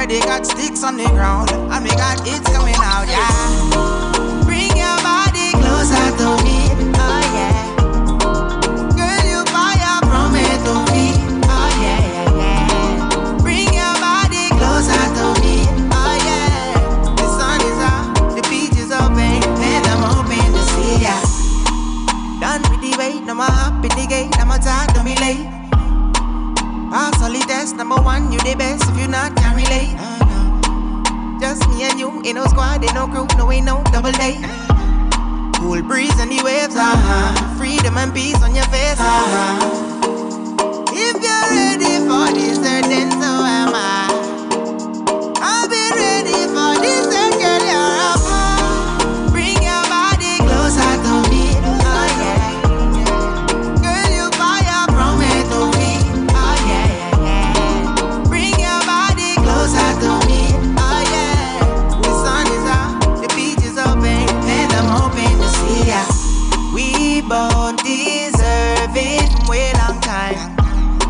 already got sticks on the ground, and we got hits coming out, yeah. Bring your body closer to me, oh yeah. Girl, you fire from me to me, oh yeah, yeah, yeah. Bring your body closer to me, oh yeah. The sun is out, the beach is open, and I'm hoping to see ya. Done with the wait, no more up in the gate, I'm tired, don't be late. Pass only test, number one, you the best. If you not, can't relate. No. Just me and you, ain't no squad, ain't no crew, no ain't no double date. Cool breeze and the waves, freedom and peace on your face, If you're ready for this, then so am I. I've been ready for this, girl, you're a fool. Bring your body closer to me, oh yeah. Girl, you fire from me to me. To me, oh yeah. The sun is out, the beach is open, and I'm hoping to see ya. We both deserve it from way long time.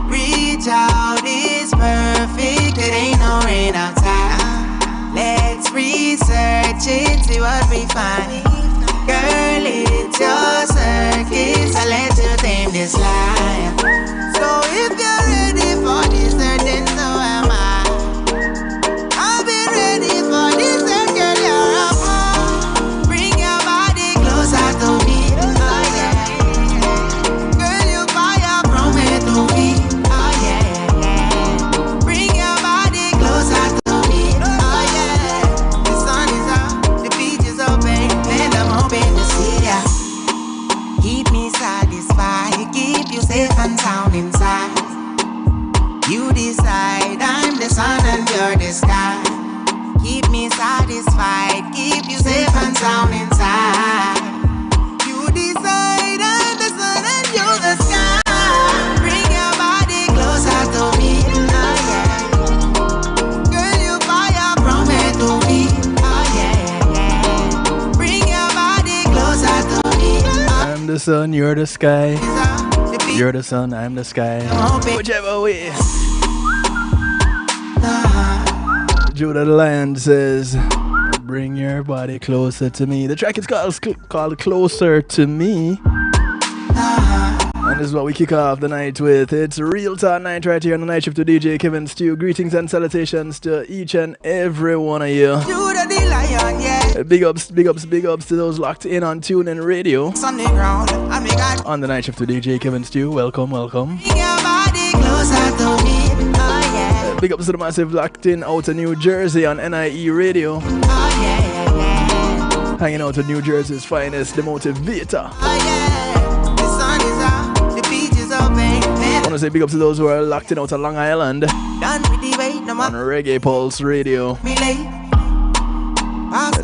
Reach out, it's perfect, it ain't no rain outside. Let's research it, see what we find. Girl, it's your circus, I'll let you tame this life. So if you're ready for this, then so am I. Safe and sound inside. You decide, I'm the sun and you're the sky. Keep me satisfied, keep you safe and sound inside. You decide, I'm the sun and you're the sky. Bring your body closer to me, oh yeah. Girl, you fire from me to me, oh yeah, yeah. Bring your body closer to me, I'm the sun, you're the sky. You're the sun, I'm the sky. Whichever way. Judah the Lion says, bring your body closer to me. The track is called Closer to Me. And this is what we kick off the night with. It's Real Talk Night right here on the night shift to DJ Kevin Stew. Greetings and salutations to each and every one of you. Judah the Lion, yeah. Big ups to those locked in on TuneIn Radio. On the ground, on the night shift to DJ Kevin Stew. Welcome. Bring your body closer to me, oh yeah. Big ups to the massive locked in out of New Jersey on NIE Radio. Oh yeah, yeah. Hanging out with New Jersey's finest, the motivator. Oh yeah. The sun is out, the beach is open. I want to say big up to those who are locked in out of Long Island. Done with the wait, no more. On Reggae Pulse Radio. Relay.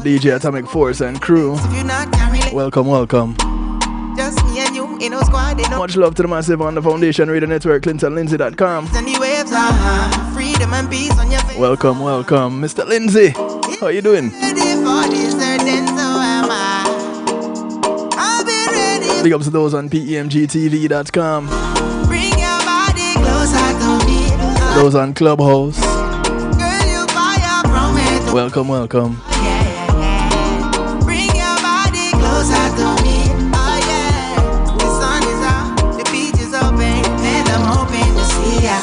DJ Atomic Force and crew. Welcome. Just me and you, ain't no squad, ain't no. Much love to the massive on the Foundation Radio Network, ClintonLindsay.com. Freedom and peace on your face. Welcome, Mr. Lindsay. How you doing? Big ups to those on PEMGTV.com. Bring your body closer to me. Those on Clubhouse. Girl, you fire from it. Welcome. Bring your body closer to me. Oh yeah. The sun is out, the beach is open, and I'm hoping to see ya.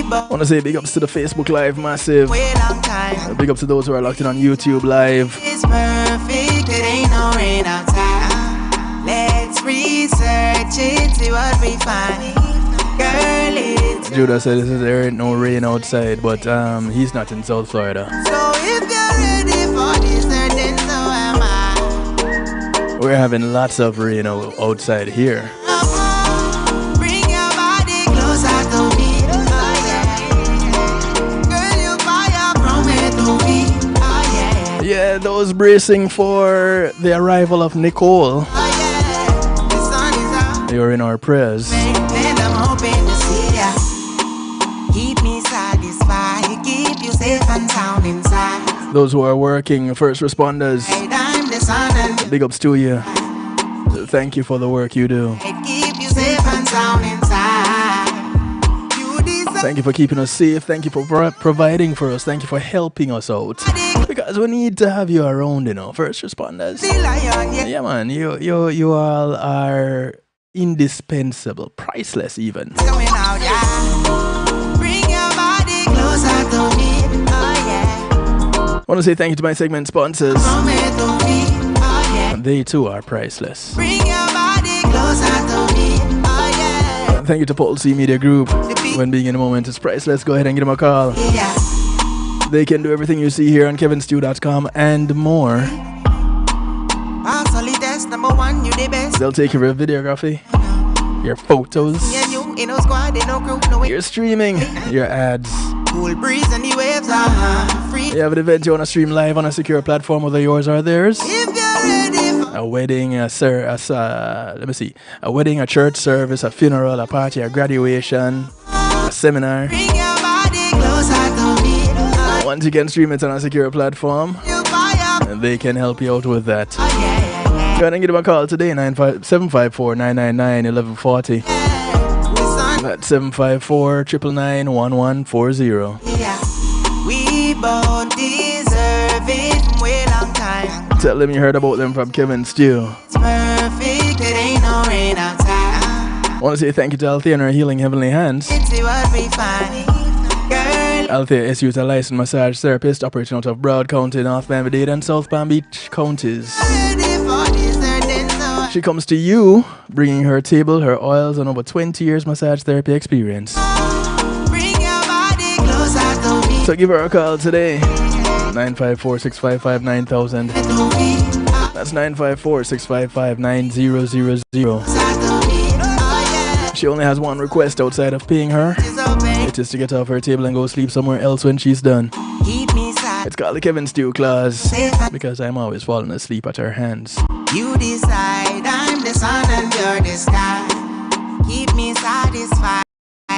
I want to say big ups to the Facebook Live massive. Big ups to those who are locked in on YouTube Live. It's perfect, it ain't no rain outside. Let's research it, see what we find. Girl, it's Judah said there ain't no rain outside, but he's not in South Florida. So if you're ready for this, then so am I. We're having lots of rain outside here. Bring your body closer to me. Oh yeah. Girl, you fire from it to me. Oh yeah. Yeah, those bracing for the arrival of Nicole. Oh yeah. The sun is out. You're in our prayers. And I'm hoping to see ya. Keep me satisfied, keep you safe and sound inside. Those who are working, first responders, I'm the sun and big ups to you. Thank you for the work you do. keep you safe and sound inside. You decide. Thank you for keeping us safe. Thank you for providing for us. Thank you for helping us out. Because we need to have you around, you know, first responders. Yeah, man, you all are indispensable, priceless even. Going out, yeah. Bring your body closer to me. Oh, yeah. I want to say thank you to my segment sponsors. Promote to me. Oh, yeah. And they too are priceless. Bring your body closer to me. Oh, yeah. Thank you to Paul C Media Group. When being in the moment is priceless, go ahead and give them a call. Yeah. They can do everything you see here on kevinstew.com and more. Solid test, number one, you the best. They'll take care of your videography, your photos, Yeah, you ain't no squad, ain't no crew, no way. your streaming, your ads. Cool breeze and the waves, free. You have an event you want to stream live on a secure platform, whether yours or theirs. If you're ready for A wedding, a wedding, a church service, a funeral, a party, a graduation, a seminar. bring your body closer to me. Once you can stream it on a secure platform, You fire. and they can help you out with that. Oh, yeah, yeah, Go ahead and give them a call today, 754-999-1140. yeah. That's 754-999-1140. Yeah. We both deserve it way long time. Tell them you heard about them from Kevin Stew. It's perfect, it ain't no rain outside. I want to say thank you to Althea and her Healing Heavenly Hands. It's what we find. Girl, Althea is a licensed massage therapist operating out of Broward County, North Miami-Dade, and South Palm Beach counties. ready for this certain so She comes to you, bringing her table, her oils, and over 20 years massage therapy experience. bring your body closer to me. So give her a call today. 954-655-9000. That's 954-655-9000. She only has one request outside of paying her. It is to get off her table and go sleep somewhere else when she's done. Keep me sad. It's called the Kevin Stew clause, because I'm always falling asleep at her hands. You decide I'm the sun and you're the sky. Keep me satisfied.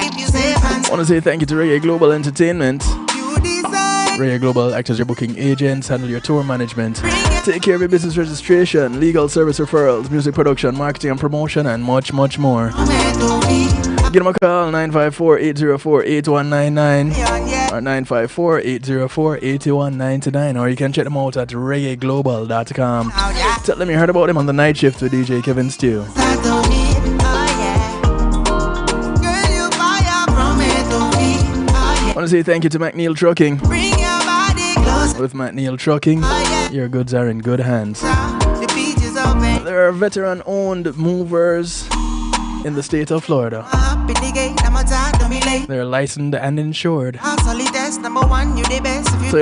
Keep you safe and I want to say thank you to Reggae Global Entertainment. you decide. Reggae Global acts as your booking agents, handle your tour management, take care of your business registration, legal service referrals, music production, marketing and promotion, and much, much more. Give them a call, 954-804-8199 or 954-804-8199, or you can check them out at reggaeglobal.com. Tell them you heard about them on the night shift with DJ Kevin Stew. I want to say thank you to McNeil Trucking. With McNeil Trucking, your goods are in good hands. There are veteran-owned movers in the state of Florida. They're licensed and insured. So you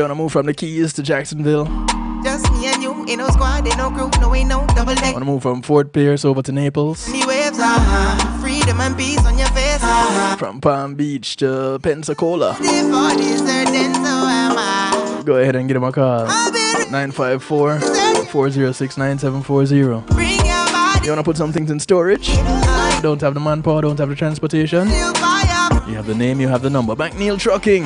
want to move from the Keys to Jacksonville? Just me and you, ain't no squad, ain't no crew, no ain't no double deck. Want to move from Fort Pierce over to Naples? Any waves, freedom and peace on your face. From Palm Beach to Pensacola? Before this certain, so am I. Go ahead and give them a call. I'll be 954-406-9740. bring your body. You want to put some things in storage? Don't have the manpower, don't have the transportation? You fire. You have the name, you have the number. McNeil Trucking.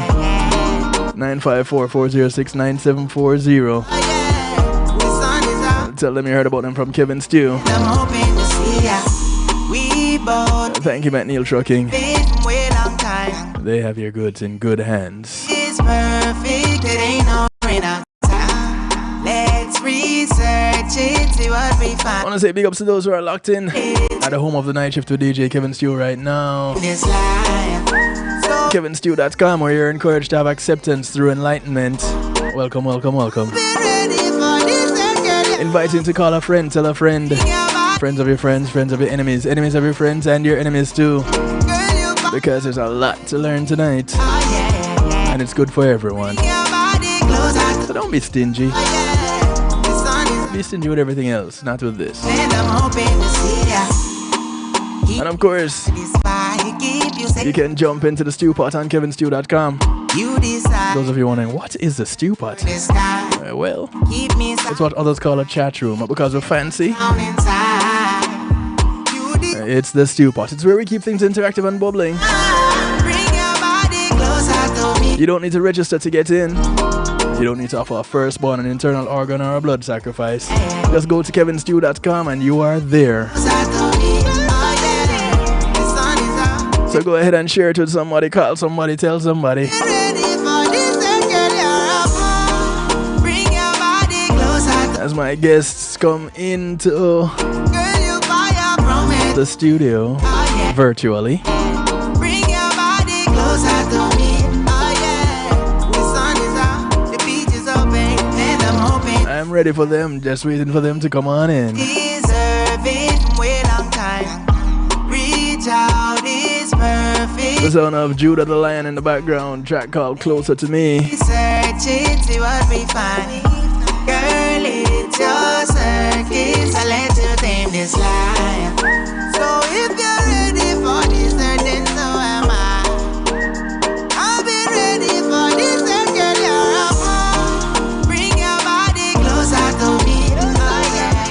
954-406-9740. Tell them you heard about them from Kevin Stew. I'm hoping to see ya. We both Thank you, McNeil Trucking. been way long time. They have your goods in good hands. It's perfect, it ain't no rain outside. Let's research it, see what we I find. want to say big ups to those who are locked in at the home of the night shift with DJ Kevin Stew right now. This life. So KevinStew.com, where you're encouraged to have acceptance through enlightenment. Welcome, welcome, welcome. be ready for this girl. Inviting to call a friend, tell a friend. Friends of your friends, friends of your enemies, enemies of your friends, and your enemies too. Because there's a lot to learn tonight. And it's good for everyone. So don't be stingy. Be stingy with everything else, not with this. And of course, you can jump into the stew pot on kevinstew.com. Those of you wondering, what is the stew pot? Well, it's what others call a chat room, but because we're fancy, it's the stew pot. It's where we keep things interactive and bubbling. You don't need to register to get in. You don't need to offer a firstborn, an internal organ, or a blood sacrifice. Just go to kevinstew.com and you are there. So go ahead and share it with somebody, call somebody, tell somebody. Get ready for this, and girl, you're a pro. Bring your body closer. As my guests come into Girl, you fire from it. the studio Oh, yeah. virtually. Bring your body closer to me. Oh, yeah. The sun is out, the beach is open, and I'm hoping. I'm ready for them, just waiting for them to come on in. Deserve it, wait long time. Reach out is perfect. The sound of Judah the Lion in the background, track called Closer to Me. Search it, see what we find. Girl, it's your circuit, so let you tame this life. So if you're ready for this, then so am I. I've been ready for this, and girl, you're a pro. Bring your body closer to me. Oh, yeah.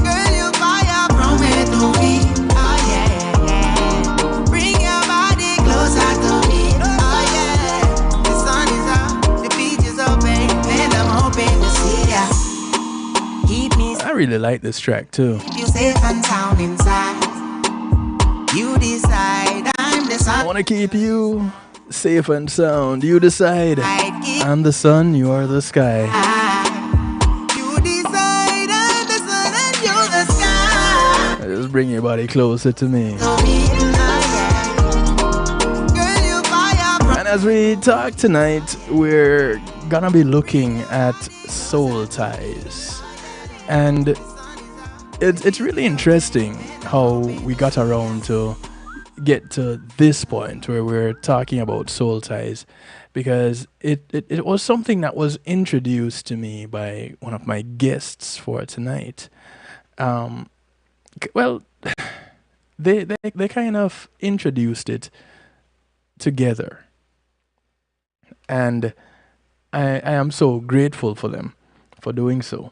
Girl, you fire from me to me. Oh, yeah, yeah. Bring your body closer to me. Oh, yeah. The sun is out, the beach is open, and I'm hoping to see ya. Keep me I really like this track too. keep you safe and sound inside. You decide, I'm the I sun. want to keep you safe and sound. You decide. I keep I'm the sun, you are the sky. You decide, I'm the sun and you're the sky. Just bring your body closer to me. So me, oh, yeah. Girl, you fire from And as we talk tonight, we're gonna be looking at soul ties. And it's really interesting how we got around to get to this point where we're talking about soul ties, because it was something that was introduced to me by one of my guests for tonight. Well, they kind of introduced it together, and I am so grateful for them for doing so.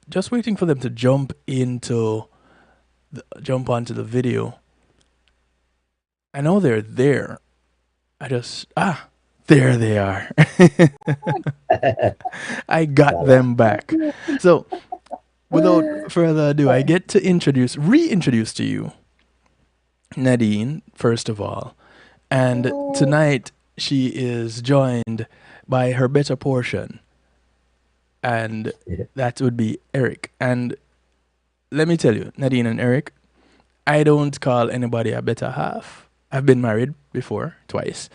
Just waiting for them to jump onto the video. I know they're there. There they are. I got them back. So, without further ado, I get to reintroduce to you Nadine, first of all. And tonight she is joined by her better portion. And that would be Eric. And let me tell you, Nadine and Eric, I don't call anybody a better half. I've been married before, twice.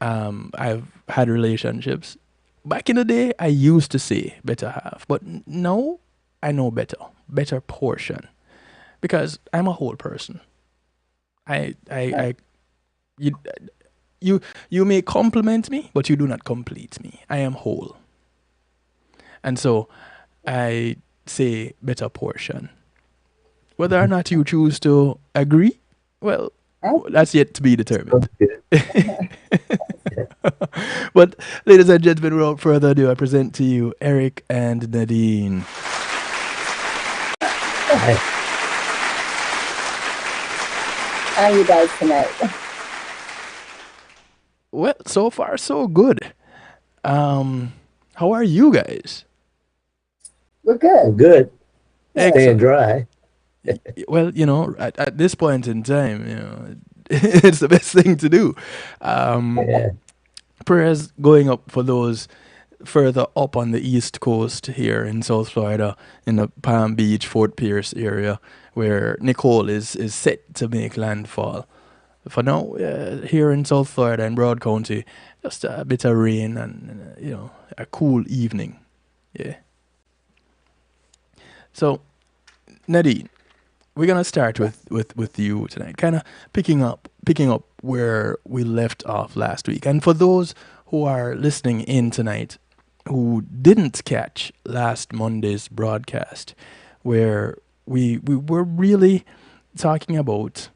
I've had relationships. Back in the day, I used to say better half. But now, I know better portion. Because I'm a whole person. You may compliment me, but you do not complete me. I am whole. And so I say better portion. Whether or not you choose to agree, well, that's yet to be determined. But, ladies and gentlemen, without further ado, I present to you Eric and Nadine. How are you guys tonight? Well, so far, so good. How are you guys? We're good. Good. Excellent. Staying dry. Well, at this point in time, it's the best thing to do. Yeah. Prayers going up for those further up on the East Coast here in South Florida, in the Palm Beach, Fort Pierce area, where Nicole is set to make landfall. For now, here in South Florida in Broward County, just a bit of rain and a cool evening. Yeah. So, Nadine, we're gonna start with you tonight, kind of picking up where we left off last week. And for those who are listening in tonight who didn't catch last Monday's broadcast, where we were really talking about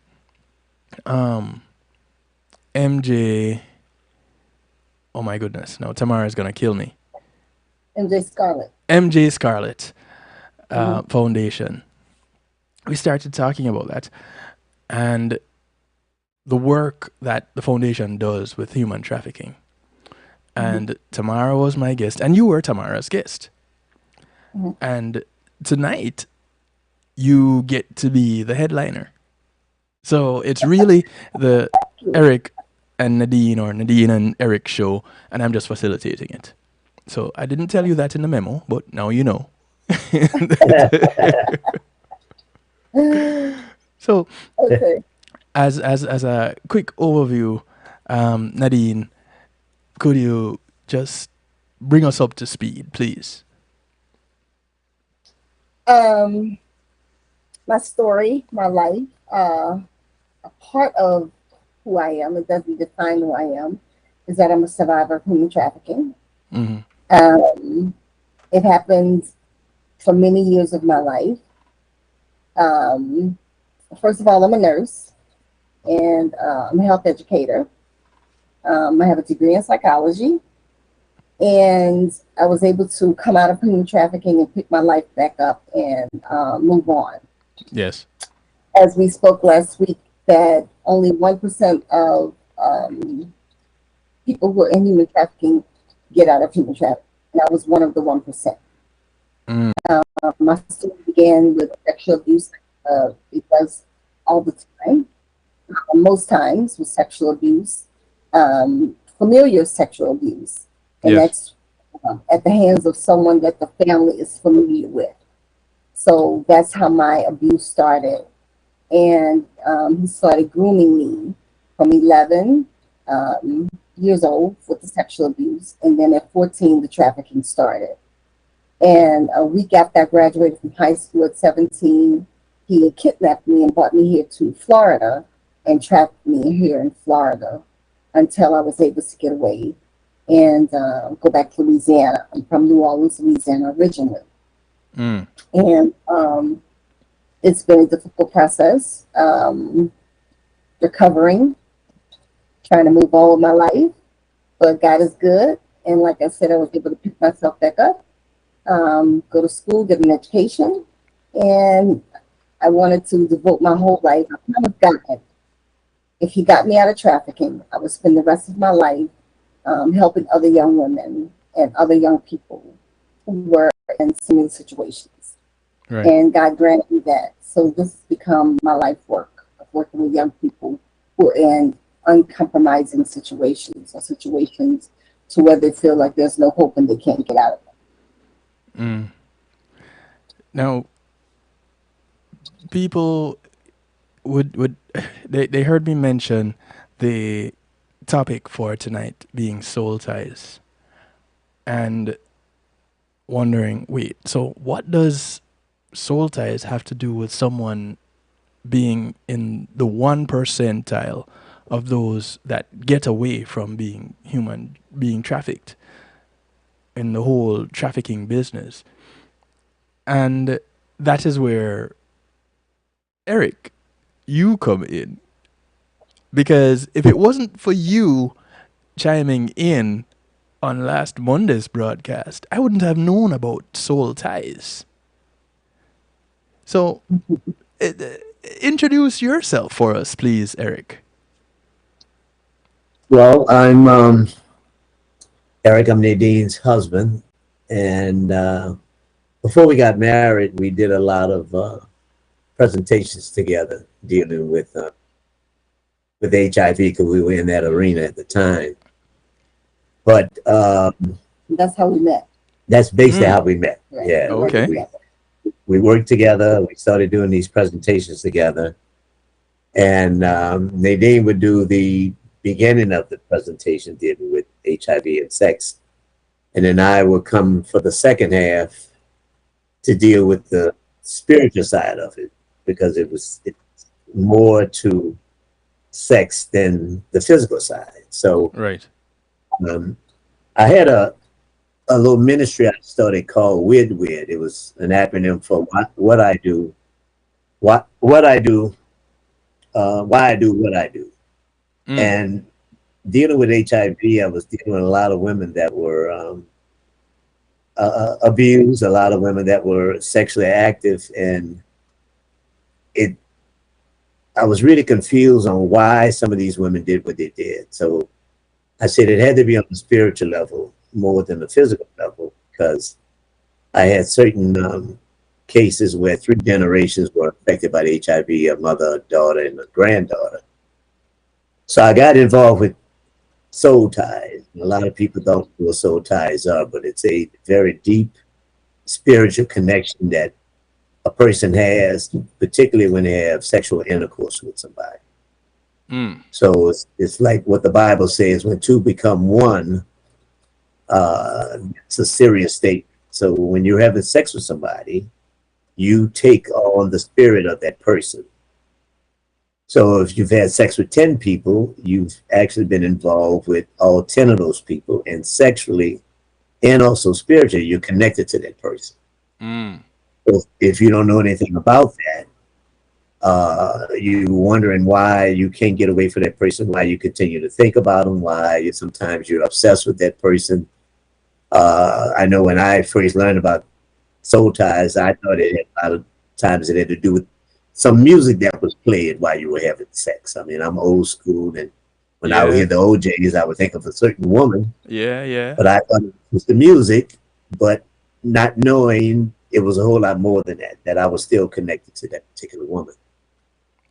MJ. Oh my goodness! Now Tamara's gonna kill me. MJ Scarlett Foundation. We started talking about that and the work that the foundation does with human trafficking. And Tamara was my guest, and you were Tamara's guest. And tonight, you get to be the headliner. So it's really the Eric and Nadine, or Nadine and Eric show, and I'm just facilitating it. So I didn't tell you that in the memo, but now you know. So Okay. as a quick overview, Nadine, could you just bring us up to speed, please? My story, my life, a part of who I am, it doesn't define who I am, is that I'm a survivor of human trafficking. Mm-hmm. Um, it happened for many years of my life. Um, First of all, I'm a nurse and I'm a health educator. I have a degree in psychology, and I was able to come out of human trafficking and pick my life back up and move on. Yes. As we spoke last week, that only 1% of people who are in human trafficking get out of human trafficking. And I was one of the 1%. Mm. My story began with sexual abuse. It was all the time, most times with sexual abuse, familiar sexual abuse. And Yes. that's at the hands of someone that the family is familiar with. So that's how my abuse started. And he started grooming me from 11 years old with the sexual abuse. And then at 14, the trafficking started. And a week after I graduated from high school at 17, he kidnapped me and brought me here to Florida and trapped me here in Florida until I was able to get away and go back to Louisiana. I'm from New Orleans, Louisiana originally. Mm. And it's been a difficult process, recovering, trying to move on with my life, but God is good. And like I said, I was able to pick myself back up, go to school, get an education, and I wanted to devote my whole life. I promised God, if He got me out of trafficking, I would spend the rest of my life helping other young women and other young people who were in similar situations. Right. And God granted me that. So this has become my life work of working with young people who are in uncompromising situations, or situations to where they feel like there's no hope and they can't get out of it. Mm. Now, people would they heard me mention the topic for tonight being soul ties, and wondering, wait, so what does soul ties have to do with someone being in the 1 percentile of those that get away from being trafficked in the whole trafficking business? And that is where, Eric, you come in. Because if it wasn't for you chiming in on last Monday's broadcast, I wouldn't have known about soul ties. So, introduce yourself for us, please, Eric. Well, I'm Eric. I'm Nadine's husband, and before we got married, we did a lot of presentations together dealing with HIV, because we were in that arena at the time. But That's how we met. that's basically how we met. Right. Yeah. Okay. We worked together. We started doing these presentations together, and Nadine would do the beginning of the presentation dealing with HIV and sex, and then I would come for the second half to deal with the spiritual side of it, because it's more to sex than the physical side. So Right. I had a little ministry I started called WID. It was an acronym for what I do, why I do what I do. Mm. And dealing with HIV, I was dealing with a lot of women that were abused, a lot of women that were sexually active, and I was really confused on why some of these women did what they did. So I said it had to be on the spiritual level more than the physical level, because I had certain cases where 3 generations were affected by the HIV, a mother, a daughter, and a granddaughter. So I got involved with soul ties. A lot of people don't know what soul ties are, but it's a very deep spiritual connection that a person has, particularly when they have sexual intercourse with somebody. So it's like what the Bible says, when 2 become 1, it's a serious state. So when you're having sex with somebody, you take on the spirit of that person. So if you've had sex with 10 people, you've actually been involved with all 10 of those people, and sexually and also spiritually, you're connected to that person. So if you don't know anything about that, you're wondering why you can't get away from that person, why you continue to think about them, why sometimes you're obsessed with that person. I know when I first learned about soul ties, I thought it had a lot of times it had to do with some music that was played while you were having sex. I mean, I'm old school, and when I would hear the OJs, I would think of a certain woman. But I thought it was the music, but not knowing it was a whole lot more than that, that I was still connected to that particular woman.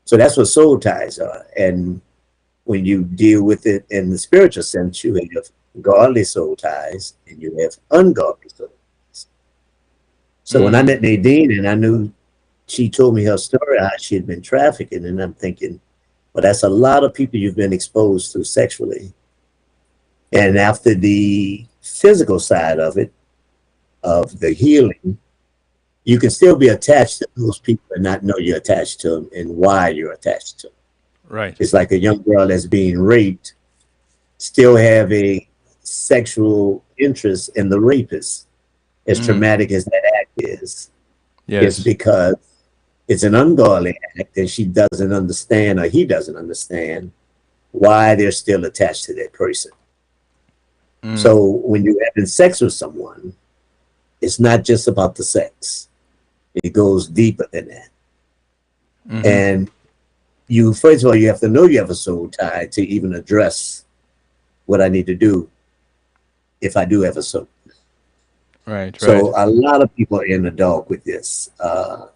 So that's what soul ties are. And when you deal with it in the spiritual sense, you have godly soul ties and you have ungodly soul ties. So when I met Nadine and I knew she told me her story, how she had been trafficking, and I'm thinking, well, that's a lot of people you've been exposed to sexually. And after the physical side of it, of the healing, you can still be attached to those people and not know you're attached to them and why you're attached to them. Right. It's like a young girl that's being raped, still have a sexual interest in the rapist, as traumatic as that act is. It's because it's an ungodly act and she doesn't understand, or he doesn't understand, why they're still attached to that person. So when you're having sex with someone, it's not just about the sex. It goes deeper than that. And you, first of all, you have to know you have a soul tie to even address what I need to do if I do have a soul. So a lot of people are in the dark with this.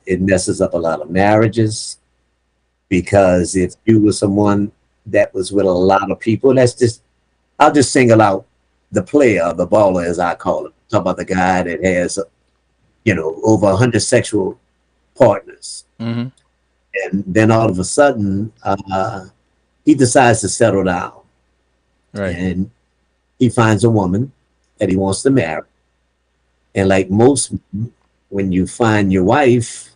It messes up a lot of marriages, because if you were someone that was with a lot of people, I'll just single out the player, the baller, as I call it. Talk about the guy that has, over 100 sexual partners. And then all of a sudden, he decides to settle down. And he finds a woman that he wants to marry. And like most, when you find your wife,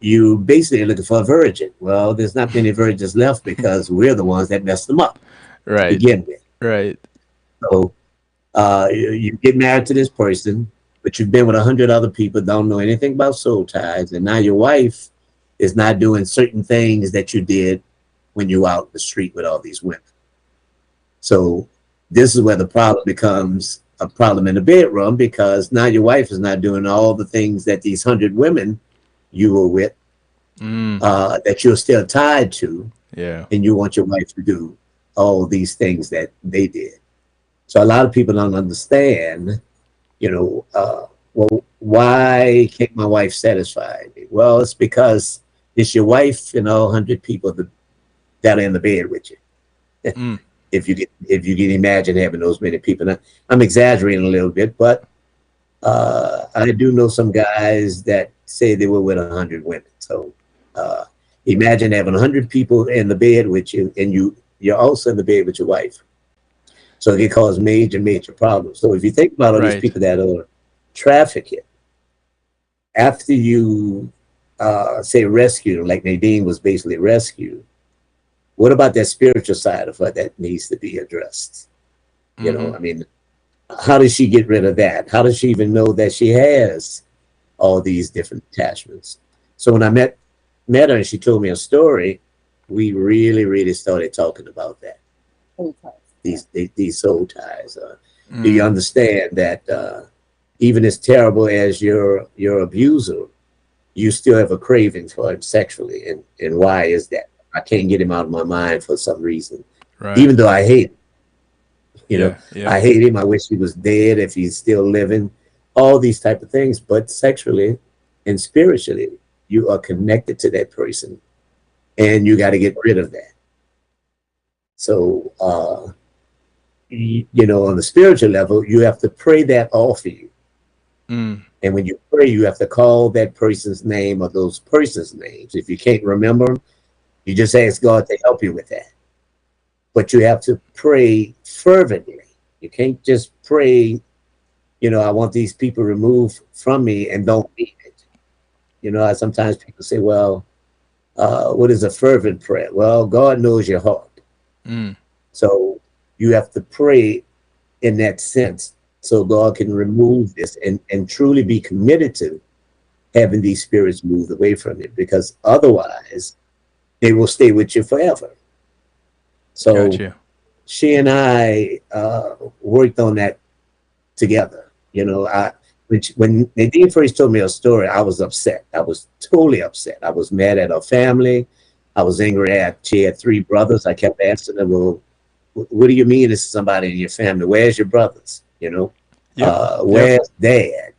you basically are looking for a virgin. Well, there's not many virgins left because we're the ones that messed them up to begin with. So you get married to this person, but you've been with 100 other people, don't know anything about soul ties, and now your wife is not doing certain things that you did when you were out in the street with all these women. So this is where the problem becomes a problem in the bedroom, because now your wife is not doing all the things that these 100 women you were with, that you're still tied to, and you want your wife to do all these things that they did. So a lot of people don't understand, well, why can't my wife satisfy me? Well, it's because it's your wife and all 100 people that are in the bed with you. If you can imagine having those many people. Now, I'm exaggerating a little bit, but I do know some guys that say they were with 100 women. So imagine having 100 people in the bed with you, and you're also in the bed with your wife. So it can cause major, major problems. So if you think about all these people that are trafficking, after you say rescue, like Nadine was basically rescued, what about that spiritual side of her that needs to be addressed? I mean, how does she get rid of that? How does she even know that she has all these different attachments? So when I met her and she told me a story, we really, really started talking about that. These soul ties. Do you understand that even as terrible as your abuser, you still have a craving for him sexually, and why is that? I can't get him out of my mind for some reason, even though I hate him. I hate him. I wish he was dead if he's still living. All these type of things, but sexually and spiritually, you are connected to that person, and you got to get rid of that. So, on the spiritual level, you have to pray that off of you. Mm. And when you pray, you have to call that person's name or those persons' names. If you can't remember them, you just ask God to help you with that. But you have to pray fervently. You can't just pray, I want these people removed from me and don't mean it. Sometimes people say, well, what is a fervent prayer? Well, God knows your heart. Mm. So you have to pray in that sense so God can remove this and truly be committed to having these spirits moved away from you, because otherwise they will stay with you forever. So Gotcha. she and I worked on that together. When Nadine first told me her story, I was upset. I was totally upset. I was mad at her family. I was angry at, she had 3 brothers. I kept asking her, well, what do you mean this is somebody in your family? Where's your brothers? Where's dad?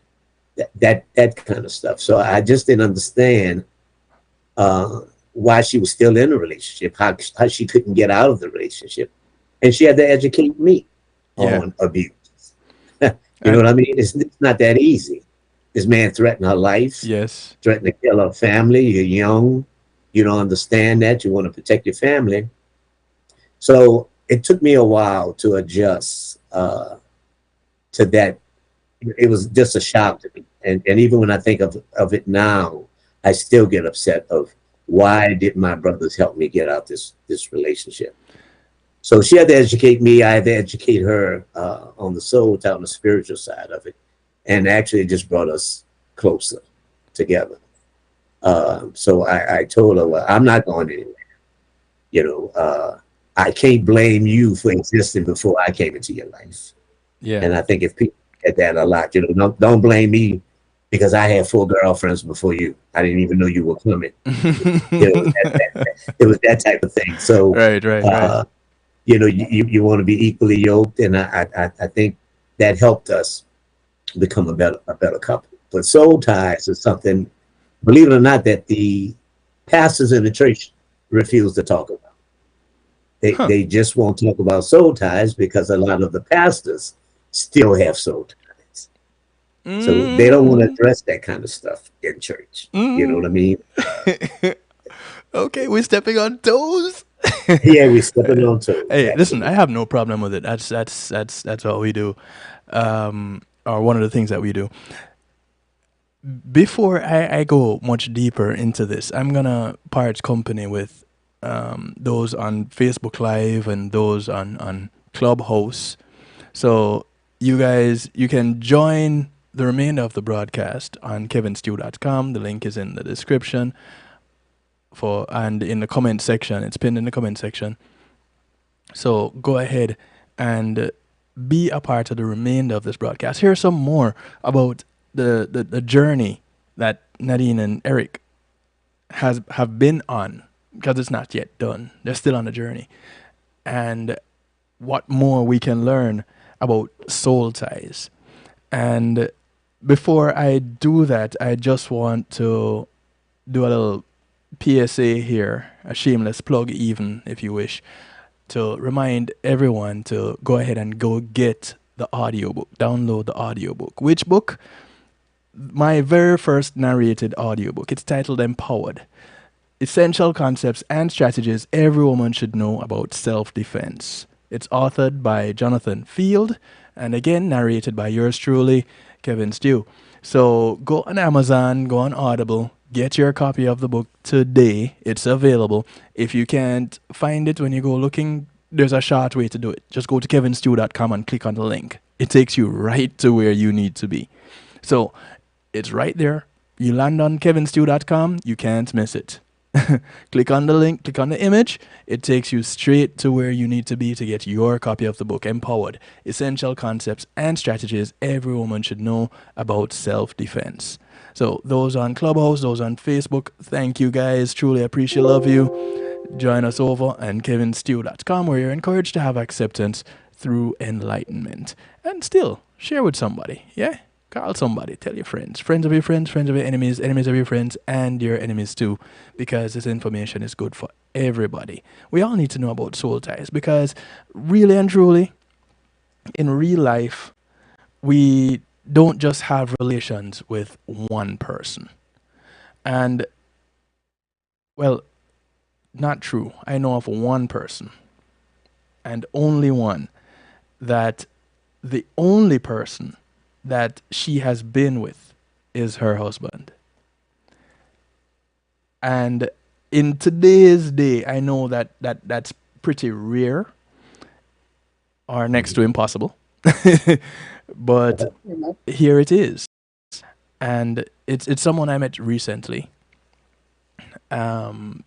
That kind of stuff. So I just didn't understand why she was still in a relationship, how she couldn't get out of the relationship. And she had to educate me on abuse. You know what I mean? It's not that easy. This man threatened her life. Yes. Threatened to kill her family. You're young. You don't understand that. You want to protect your family. So it took me a while to adjust to that. It was just a shock to me. And even when I think of it now, I still get upset of why did my brothers help me get out this relationship? So she had to educate me. I had to educate her on the soul, on the spiritual side of it. And actually it just brought us closer together. So I told her, well, I'm not going anywhere. I can't blame you for existing before I came into your life. Yeah. And I think if people get that a lot, don't blame me because I had 4 girlfriends before you. I didn't even know you were coming. It was that type of thing. So right. you want to be equally yoked, and I think that helped us become a better couple. But soul ties is something, believe it or not, that the pastors in the church refuse to talk about. They just won't talk about soul ties because a lot of the pastors still have soul ties. So they don't want to address that kind of stuff in church. You know what I mean? Okay, we're stepping on toes. Yeah, we're stepping on toes. Hey, listen, I have no problem with it. That's what we do, or one of the things that we do. Before I go much deeper into this, I'm gonna part company with those on Facebook Live and those on Clubhouse. So you guys, you can join the remainder of the broadcast on kevinstew.com. The link is in the description and in the comment section. It's pinned in the comment section. So go ahead and be a part of the remainder of this broadcast. Here's some more about the journey that Nadine and Eric have been on, because it's not yet done. They're still on the journey. And what more we can learn about soul ties. And before I do that, I just want to do a little PSA here, a shameless plug even, if you wish, to remind everyone to go ahead and go get the audiobook, download the audiobook. Which book? My very first narrated audiobook. It's titled Empowered. Essential Concepts and Strategies Every Woman Should Know About Self-Defense. It's authored by Jonathan Field, and again, narrated by yours truly, Kevin Stew. So go on Amazon, go on Audible, get your copy of the book today. It's available. If you can't find it when you go looking, there's a short way to do it. Just go to kevinstew.com and click on the link. It takes you right to where you need to be. So it's right there. You land on kevinstew.com, you can't miss it. Click on the link, click on the image. It takes you straight to where you need to be to get your copy of the book, Empowered. Essential Concepts and Strategies Every Woman Should Know About Self-Defense. So those on Clubhouse, those on Facebook, thank you guys. Truly appreciate, love you. Join us over on kevinstew.com, where you're encouraged to have acceptance through enlightenment. And still, share with somebody, yeah? Call somebody, tell your friends, friends of your friends, friends of your enemies, enemies of your friends, and your enemies too, because this information is good for everybody. We all need to know about soul ties because, really and truly, in real life, we don't just have relations with one person. And, well, not true. I know of one person, and only one, that the only person that she has been with is her husband. And in today's day, I know that's pretty rare or next to impossible. But here it is. And it's someone I met recently. Well,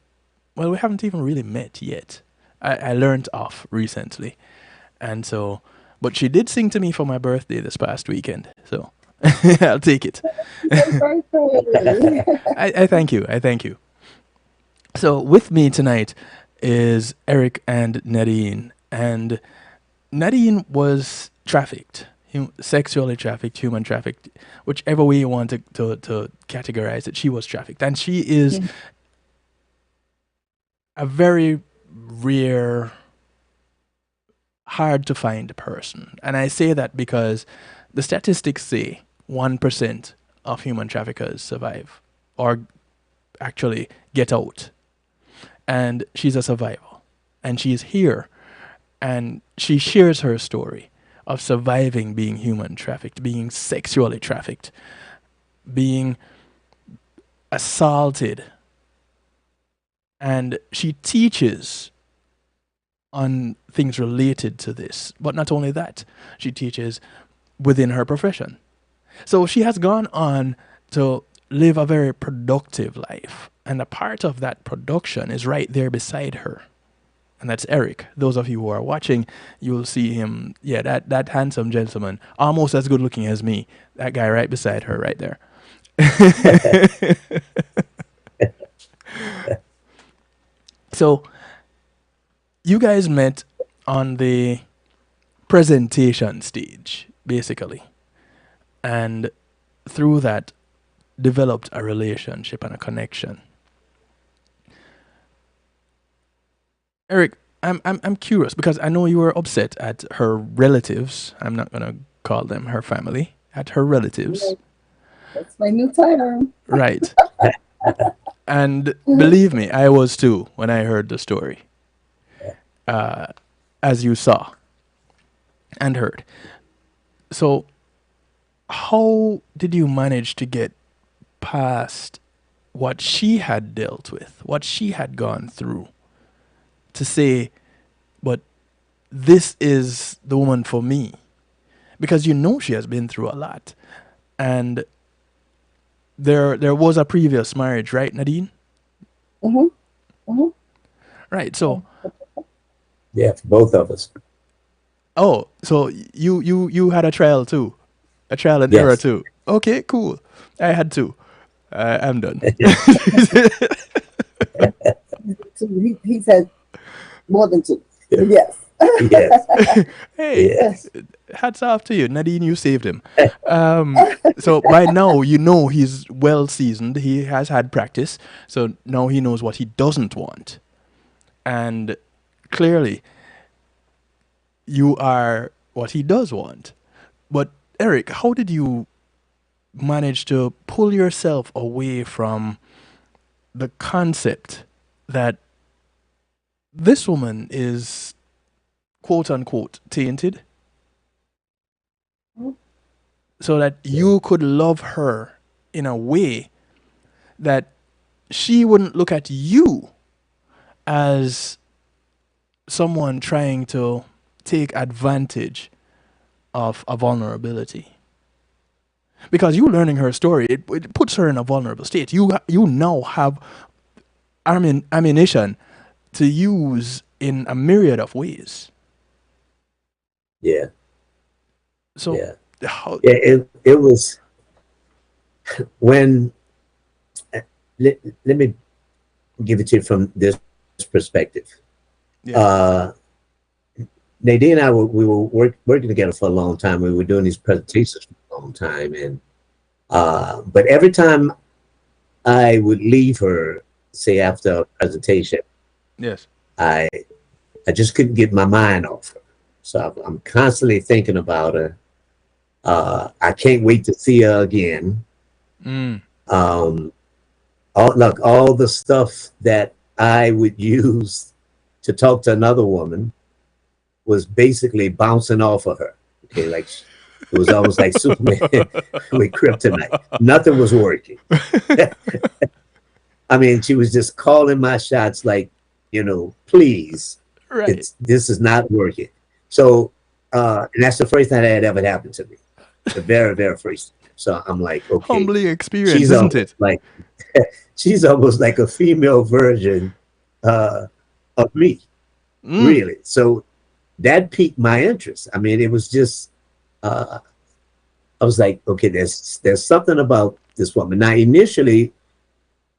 we haven't even really met yet. I learned off recently. And so, but she did sing to me for my birthday this past weekend. So I'll take it. I thank you. I thank you. So with me tonight is Eric and Nadine. And Nadine was trafficked, sexually trafficked, human trafficked, whichever way you want to categorize it. She was trafficked. And she is a very rare, hard to find person. And I say that because the statistics say 1% of human traffickers survive or actually get out. And she's a survivor. And she's here. And she shares her story of surviving being human trafficked, being sexually trafficked, being assaulted. And she teaches on things related to this. But not only that, she teaches within her profession. So she has gone on to live a very productive life. And a part of that production is right there beside her. And that's Eric. Those of you who are watching, you'll see him. Yeah, that handsome gentleman, almost as good looking as me. That guy right beside her right there. So, you guys met on the presentation stage, basically. And through that, developed a relationship and a connection. Eric, I'm curious because I know you were upset at her relatives. I'm not gonna call them her family. At her relatives. That's my new term. Right. And believe me, I was too when I heard the story. As you saw and heard. So, how did you manage to get past what she had dealt with, what she had gone through, to say, but this is the woman for me? Because you know she has been through a lot. And there was a previous marriage, right, Nadine? Right, so... Yeah, for both of us. Oh, so you had a trial too? A trial and error too? Okay, cool. I had two. I'm done. He said more than two. Yes. Yes. Hey, Yes. hats off to you. Nadine, you saved him. So by now, you know he's well seasoned. He has had practice. So now he knows what he doesn't want. And clearly, you are what he does want. But Eric, how did you manage to pull yourself away from the concept that this woman is quote unquote tainted, so that you could love her in a way that she wouldn't look at you as someone trying to take advantage of a vulnerability? Because you learning her story, it puts her in a vulnerable state. You now have ammunition to use in a myriad of ways. Yeah. So Yeah. how, It was when, let me give it to you from this perspective. Nadine and I we were working together for a long time. We were doing these presentations for a long time. And but every time I would leave her, say after a presentation, Yes. I I just couldn't get my mind off her. So I'm constantly thinking about her. I can't wait to see her again. Mm. Um, all the stuff that I would use to talk to another woman was basically bouncing off of her. Okay, like it was almost like Superman with kryptonite. Nothing was working. I mean, she was just calling my shots like, please, Right. this is not working. So, and that's the first time that had ever happened to me. The very, very first. So I'm like, okay, Humbling experience, she's isn't it? like, she's almost like a female version of me, really. So that piqued my interest. I mean, it was just, I was like, okay, there's something about this woman. Now, initially,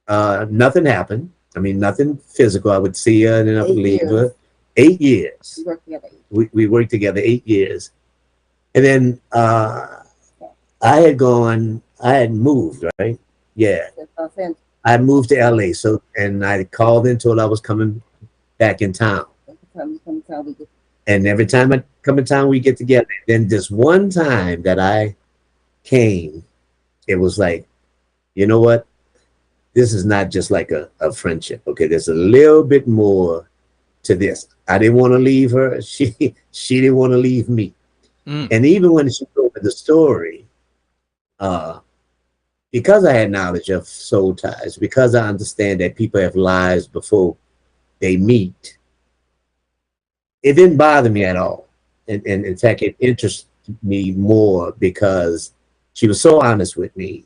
nothing happened. I mean, nothing physical. I would see her and then I would leave her. 8 years. We worked together. We worked together 8 years. And then I had moved, right? Yeah. I moved to LA. So, and I called in told I was coming back in town. And every time I come in town, we get together. Then this one time that I came, it was like, you know what? This is not just like a friendship. Okay, there's a little bit more to this. I didn't want to leave her. She didn't want to leave me. And even when she told me the story, because I had knowledge of soul ties, because I understand that people have lives before they meet, it didn't bother me at all. And in fact, it interested me more because she was so honest with me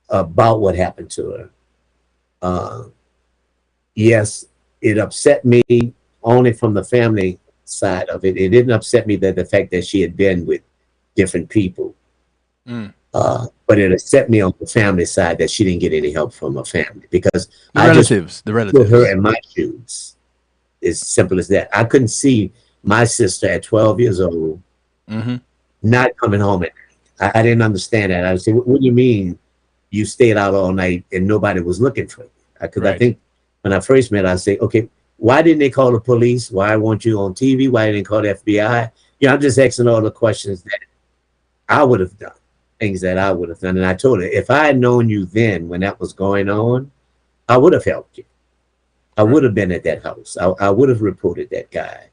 about what happened to her. Yes, it upset me only from the family side of it. It didn't upset me that the fact that she had been with different people. But it upset me on the family side that she didn't get any help from her family because the relatives put her in my shoes. As simple as that. I couldn't see my sister at 12 years old not coming home at night. I didn't understand that. I would say, what do you mean you stayed out all night and nobody was looking for you? Because I think when I first met, I say, okay, why didn't they call the police? Why weren't you on TV? Why didn't they call the FBI? I'm just asking all the questions that I would have done, things that I would have done. And I told her, if I had known you then when that was going on, I would have helped you. I would have been at that house. I would have reported that guy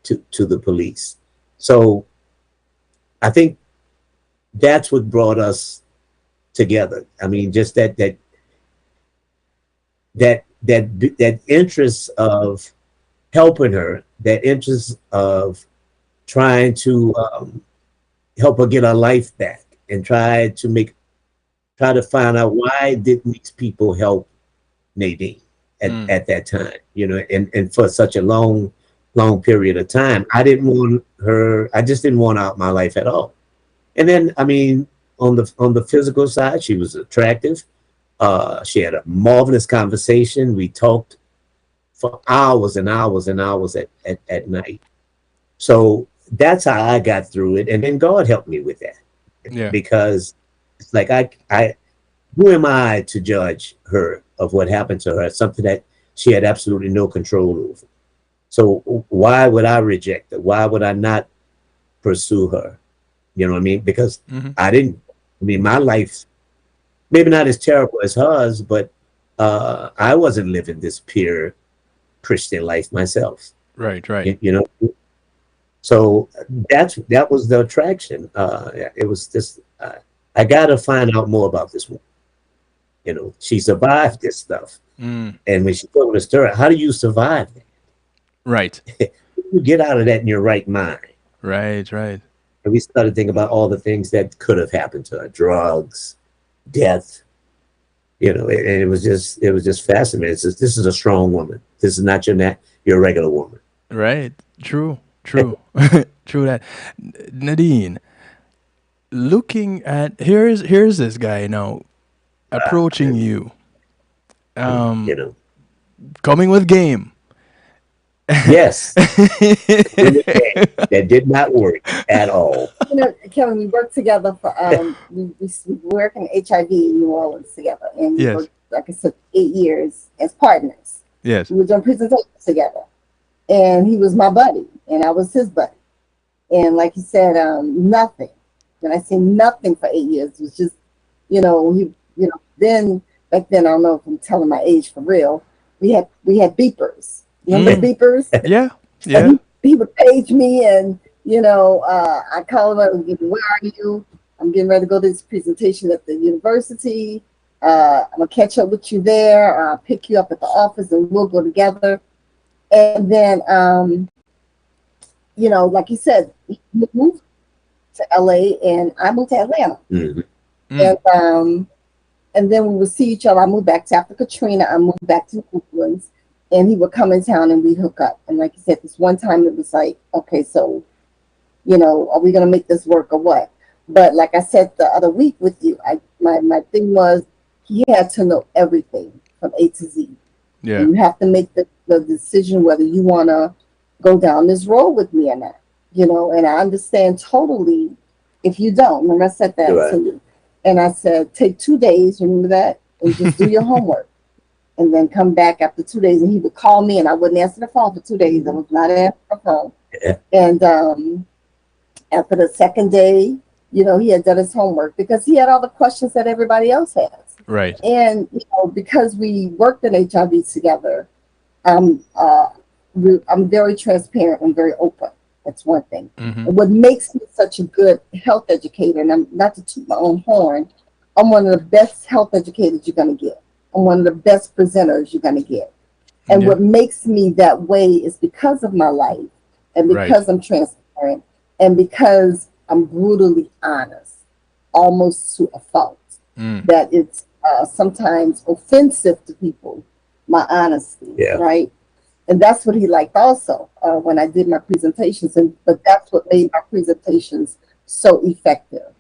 to the police. So I think that's what brought us together. I mean, just that interest of helping her, that interest of trying to help her get her life back and try to find out why didn't these people help Nadine at that time, and for such a long period of time. I didn't want her, I just didn't want her out of my life at all. And then, I mean, on the physical side, she was attractive. She had a marvelous conversation. We talked for hours and hours and hours at night. So that's how I got through it. And then God helped me with that. Yeah. Because it's like, who am I to judge her of what happened to her? It's something that she had absolutely no control over. So why would I reject her? Why would I not pursue her? You know what I mean? Because my life, maybe not as terrible as hers, but I wasn't living this pure Christian life myself. Right. So that was the attraction. It was just, I got to find out more about this woman. She survived this stuff. And when she told me the story, how do you survive that? Right. You get out of that in your right mind. Right. And we started thinking about all the things that could have happened to her: drugs, death. And it was just fascinating. It's just, this is a strong woman. This is not your regular woman. Right. True. True that. Nadine, looking at here's this guy now approaching you, coming with game. Yes, that did not work at all. You know, Kevin, we worked together for we work in HIV in New Orleans together, and we Yes. worked, like I said, 8 years as partners. Yes. We were doing presentations together, and he was my buddy, and I was his buddy. And like he said, nothing. When I say nothing for 8 years, it was just, then back then, I don't know if I'm telling my age for real. We had beepers. You remember beepers? Yeah. Yeah. And he would page me, and I call him up and give him, where are you? I'm getting ready to go to this presentation at the university. I'm gonna catch up with you there. I'll pick you up at the office, and we'll go together. And then, like you said, he moved to LA, and I moved to Atlanta. Mhm. And then we would see each other. I moved back to after Katrina. I moved back to New Orleans, and he would come in town, and we'd hook up. And like you said, this one time it was like, okay, so, are we gonna make this work or what? But like I said the other week with you, my thing was he had to know everything from A to Z. Yeah. And you have to make the decision whether you want to go down this road with me or not. And I understand totally if you don't. Remember, I said that Right. to you. And I said, take 2 days, remember that, and just do your homework. And then come back after 2 days. And he would call me, and I wouldn't answer the phone for 2 days. I was not answering the phone. Yeah. And after the second day, he had done his homework because he had all the questions that everybody else has. Right. And because we worked in HIV together, I'm very transparent and very open. That's one thing. Mm-hmm. And what makes me such a good health educator, and I'm not to toot my own horn, I'm one of the best health educators you're going to get. I'm one of the best presenters you're going to get. And Yeah. what makes me that way is because of my life, and because I'm transparent, and because I'm brutally honest, almost to a fault. That it's sometimes offensive to people, my honesty, Yeah. right? And that's what he liked also when I did my presentations. But that's what made my presentations so effective.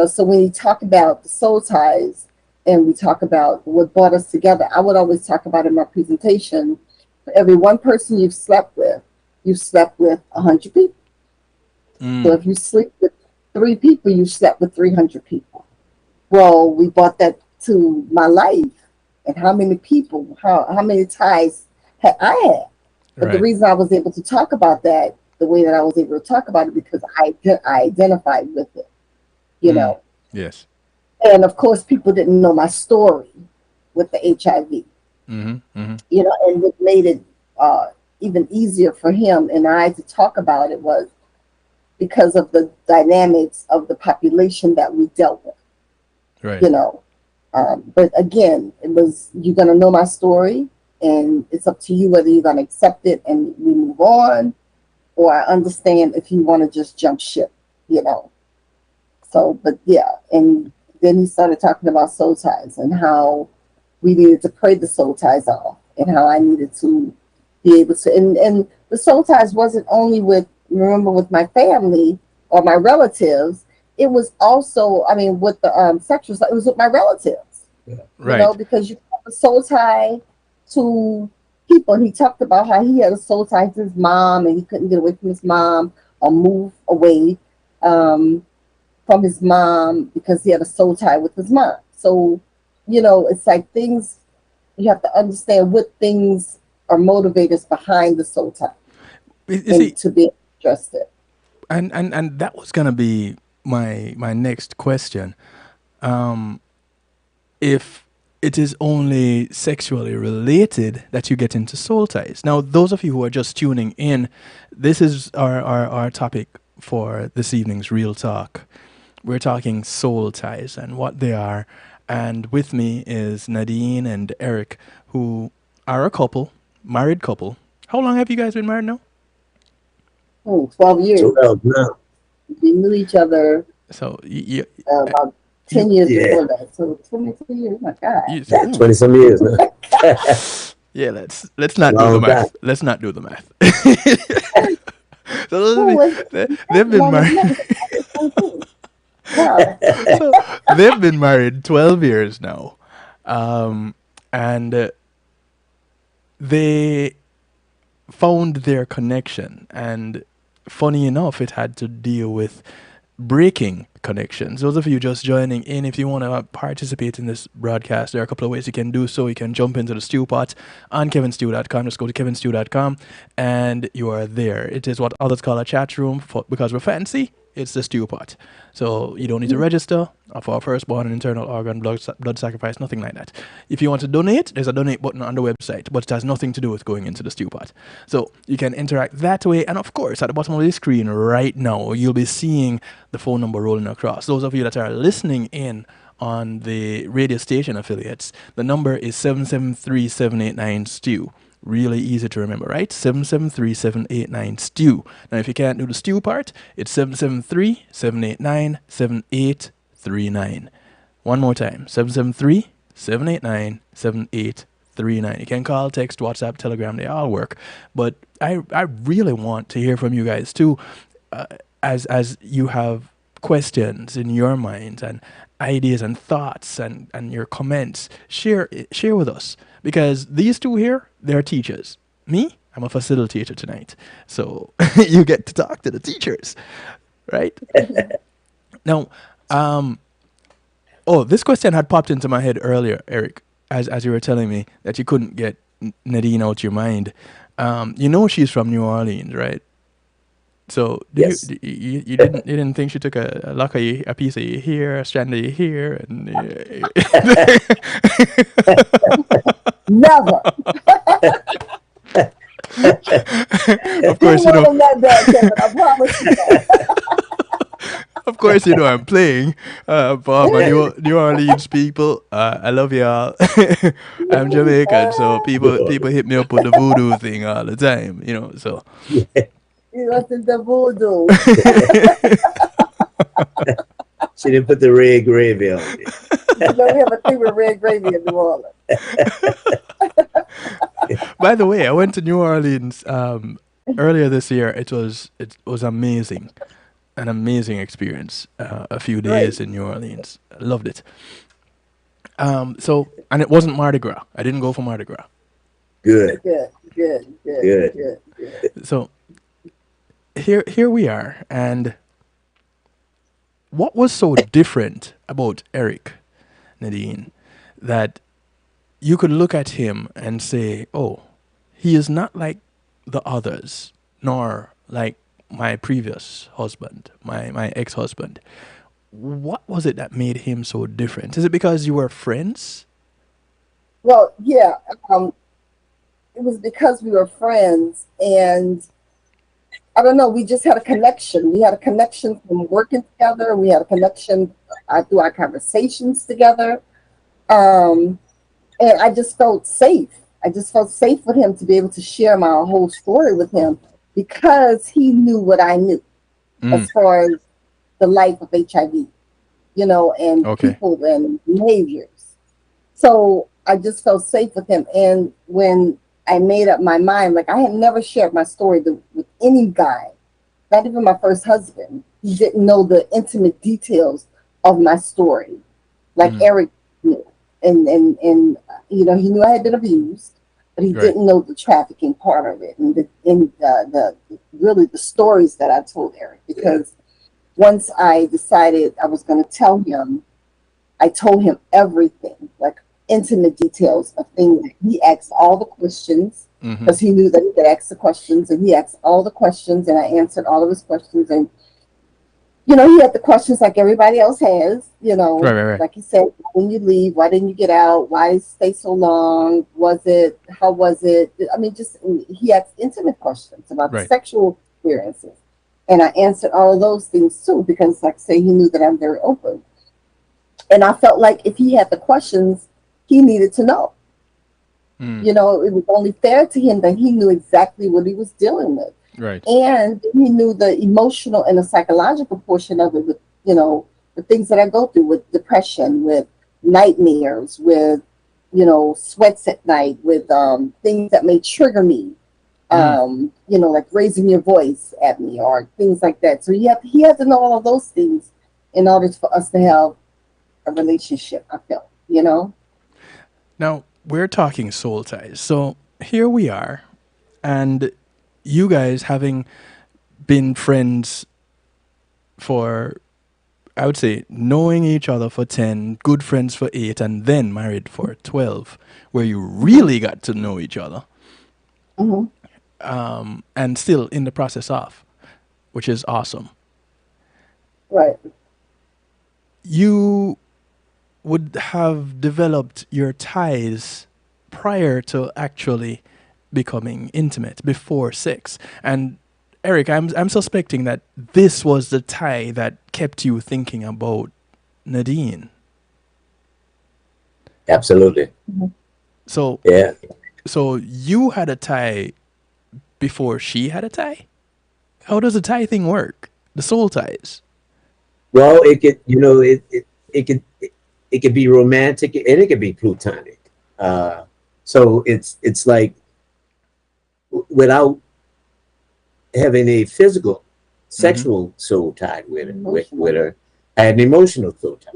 So when you talk about the soul ties, and we talk about what brought us together, I would always talk about in my presentation, for every one person you've slept with 100 people. So if you sleep with 3 people, you slept with 300 people. Well, we brought that to my life, and how many people, how many ties had I had. But the reason I was able to talk about that the way that I was able to talk about it, because I identified with it, Yes. And of course, people didn't know my story with the HIV, Mm-hmm. Mm-hmm. And what made it even easier for him and I to talk about it was because of the dynamics of the population that we dealt with, Right. But again, it was, you're going to know my story, and it's up to you whether you're going to accept it and we move on, or I understand if you want to just jump ship, So, but yeah, and then he started talking about soul ties and how we needed to pray the soul ties off, and how I needed to be able to, and the soul ties wasn't only with my family or my relatives. It was also, with the sexual side, it was with my relatives. Right. Because you have a soul tie to people. And he talked about how he had a soul tie to his mom, and he couldn't get away from his mom or move away from his mom because he had a soul tie with his mom. So, it's like things, you have to understand what things are motivators behind the soul tie, to be interested. And that was gonna be my next question. If it is only sexually related that you get into soul ties. Now, those of you who are just tuning in, this is our topic for this evening's Real Talk. We're talking soul ties and what they are. And with me is Nadine and Eric, who are a couple, married couple. How long have you guys been married now? 12 years. 12 now. We knew each other So you about 10 years Yeah. before that. So 22 years, my God. Yeah, 20 some years now. yeah, let's not do the Long math. time. Let's not do the math. So they've been married. Wow. So they've been married 12 years now, and they found their connection. And funny enough, it had to deal with breaking connections. Those of you just joining in, if you want to participate in this broadcast, there are a couple of ways you can do so. You can jump into the stew pot on kevinstew.com. Just go to kevinstew.com and you are there. It is what others call a chat room because we're fancy. It's the stew pot. So you don't need to register for our firstborn, an internal organ, blood sacrifice, nothing like that. If you want to donate, there's a donate button on the website, but it has nothing to do with going into the stew pot. So you can interact that way. And of course, at the bottom of the screen right now, you'll be seeing the phone number rolling across. Those of you that are listening in on the radio station affiliates, the number is 773-789-STEW. Really easy to remember, right? 773-789-STEW. Now, if you can't do the stew part, it's 773-789-7839. One more time, 773-789-7839. You can call, text, WhatsApp, Telegram, they all work. But I really want to hear from you guys too, as you have questions in your minds and ideas and thoughts and your comments. Share with us, because these two here, they're teachers. Me, I'm a facilitator tonight, so you get to talk to the teachers, right? Now, this question had popped into my head earlier, Eric, as you were telling me that you couldn't get Nadine out your mind. She's from New Orleans, right? So Yes. you didn't think she took a lock of a piece of your hair, a strand of your hair, and Never. of course you know. That bad, Kevin, I promise you that. Of course, you know I'm playing for my New Orleans people. I love y'all. I'm Jamaican, so people hit me up with the voodoo thing all the time. So. You listen to voodoo. She didn't put the red gravy on it. You know, we have a thing with red gravy in New Orleans. By the way, I went to New Orleans earlier this year. It was amazing, an amazing experience. A few days in New Orleans, I loved it. And it wasn't Mardi Gras. I didn't go for Mardi Gras. Good. So here we are, and what was so different about Eric, Nadine, that you could look at him and say, oh, he is not like the others, nor like my previous husband, my ex-husband. What was it that made him so different? Is it because you were friends? Well, yeah. It was because we were friends, and I don't know, we just had a connection. We had a connection from working together. We had a connection through our conversations together. And I just felt safe. I just felt safe with him to be able to share my whole story with him, because he knew what I knew as far as the life of HIV, and people and behaviors. So I just felt safe with him. And when I made up my mind, like, I had never shared my story with any guy, not even my first husband. He didn't know the intimate details of my story, like Eric knew. And he knew I had been abused, but he didn't know the trafficking part of it, and the stories that I told Eric. Because once I decided I was going to tell him, I told him everything, like intimate details of things. He asked all the questions, because he knew that he could ask the questions, and he asked all the questions, and I answered all of his questions. And he had the questions like everybody else has, Right. Like he said, when you leave, why didn't you get out? Why stay so long? How was it? I mean, he asked intimate questions about sexual experiences. And I answered all of those things too, because like I say, he knew that I'm very open. And I felt like if he had the questions, he needed to know. It was only fair to him that he knew exactly what he was dealing with. Right. And he knew the emotional and the psychological portion of it, with, the things that I go through with depression, with nightmares, with, sweats at night, with things that may trigger me, like raising your voice at me or things like that. So he had to know all of those things in order for us to have a relationship, I felt, Now, we're talking soul ties. So here we are, And you guys having been friends for, I would say, knowing each other for 10, good friends for 8, and then married for 12, where you really got to know each other. And still in the process of, which is awesome. Right. You would have developed your ties prior to actually becoming intimate, before sex. And Eric, I'm suspecting that this was the tie that kept you thinking about Nadine. Absolutely. So Yeah. so you had a tie before she had a tie? How does the tie thing work? The soul ties. Well, it could, it could be romantic and it could be plutonic. So it's like without having a physical, sexual soul tie with her, I had an emotional soul tie.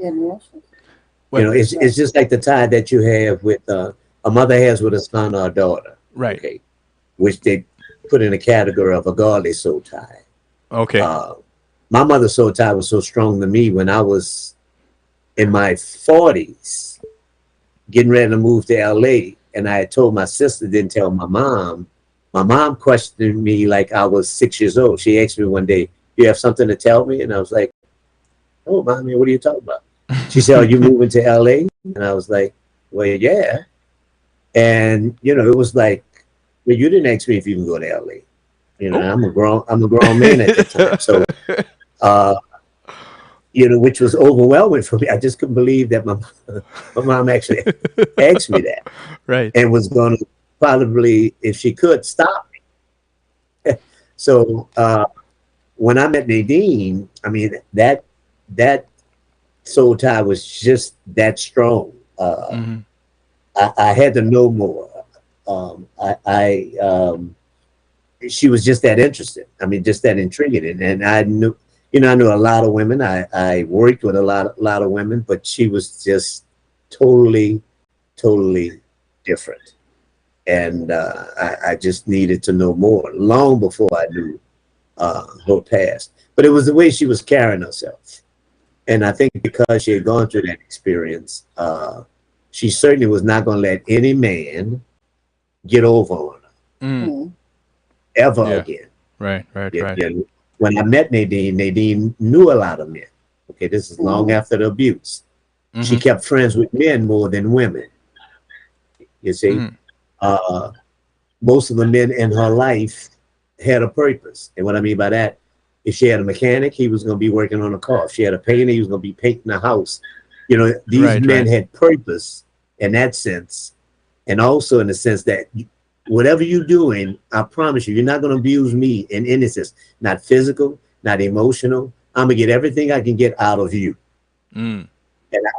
Well, It's just like the tie that you have with a mother has with a son or a daughter. right. Okay, which they put in a category of a godly soul tie. Okay. My mother's soul tie was so strong to me when I was in my 40s, getting ready to move to LA, and I had told my sister, didn't tell my mom. My mom questioned me like I was 6 years old. She asked me one day, "You have something to tell me?" And I was like, "Oh, mommy, what are you talking about?" She said, "Are you moving to LA?" And I was like, "Well, yeah." And it was like, "Well, you didn't ask me if you can go to LA." I'm a grown man at that time. So, which was overwhelming for me. I just couldn't believe that my mom actually asked me that, Right. and was going to probably, if she could, stop me. So when I met Nadine, I mean that soul tie was just that strong. I had to know more. She was just that interesting. I mean, just that intriguing, and I knew. I knew a lot of women. I worked with a lot of women, but she was just totally different. And I just needed to know more long before I knew her past. But it was the way she was carrying herself. And I think because she had gone through that experience, she certainly was not going to let any man get over on her ever again. Right. When I met Nadine knew a lot of men. Okay, this is long after the abuse. She kept friends with men more than women. You see, most of the men in her life had a purpose. And what I mean by that, if she had a mechanic, he was going to be working on a car. If she had a painter, he was going to be painting a house. These men had purpose in that sense. And also in the sense that whatever you're doing, I promise you're not going to abuse me in any sense. Not physical, not emotional. I'm going to get everything I can get out of you. And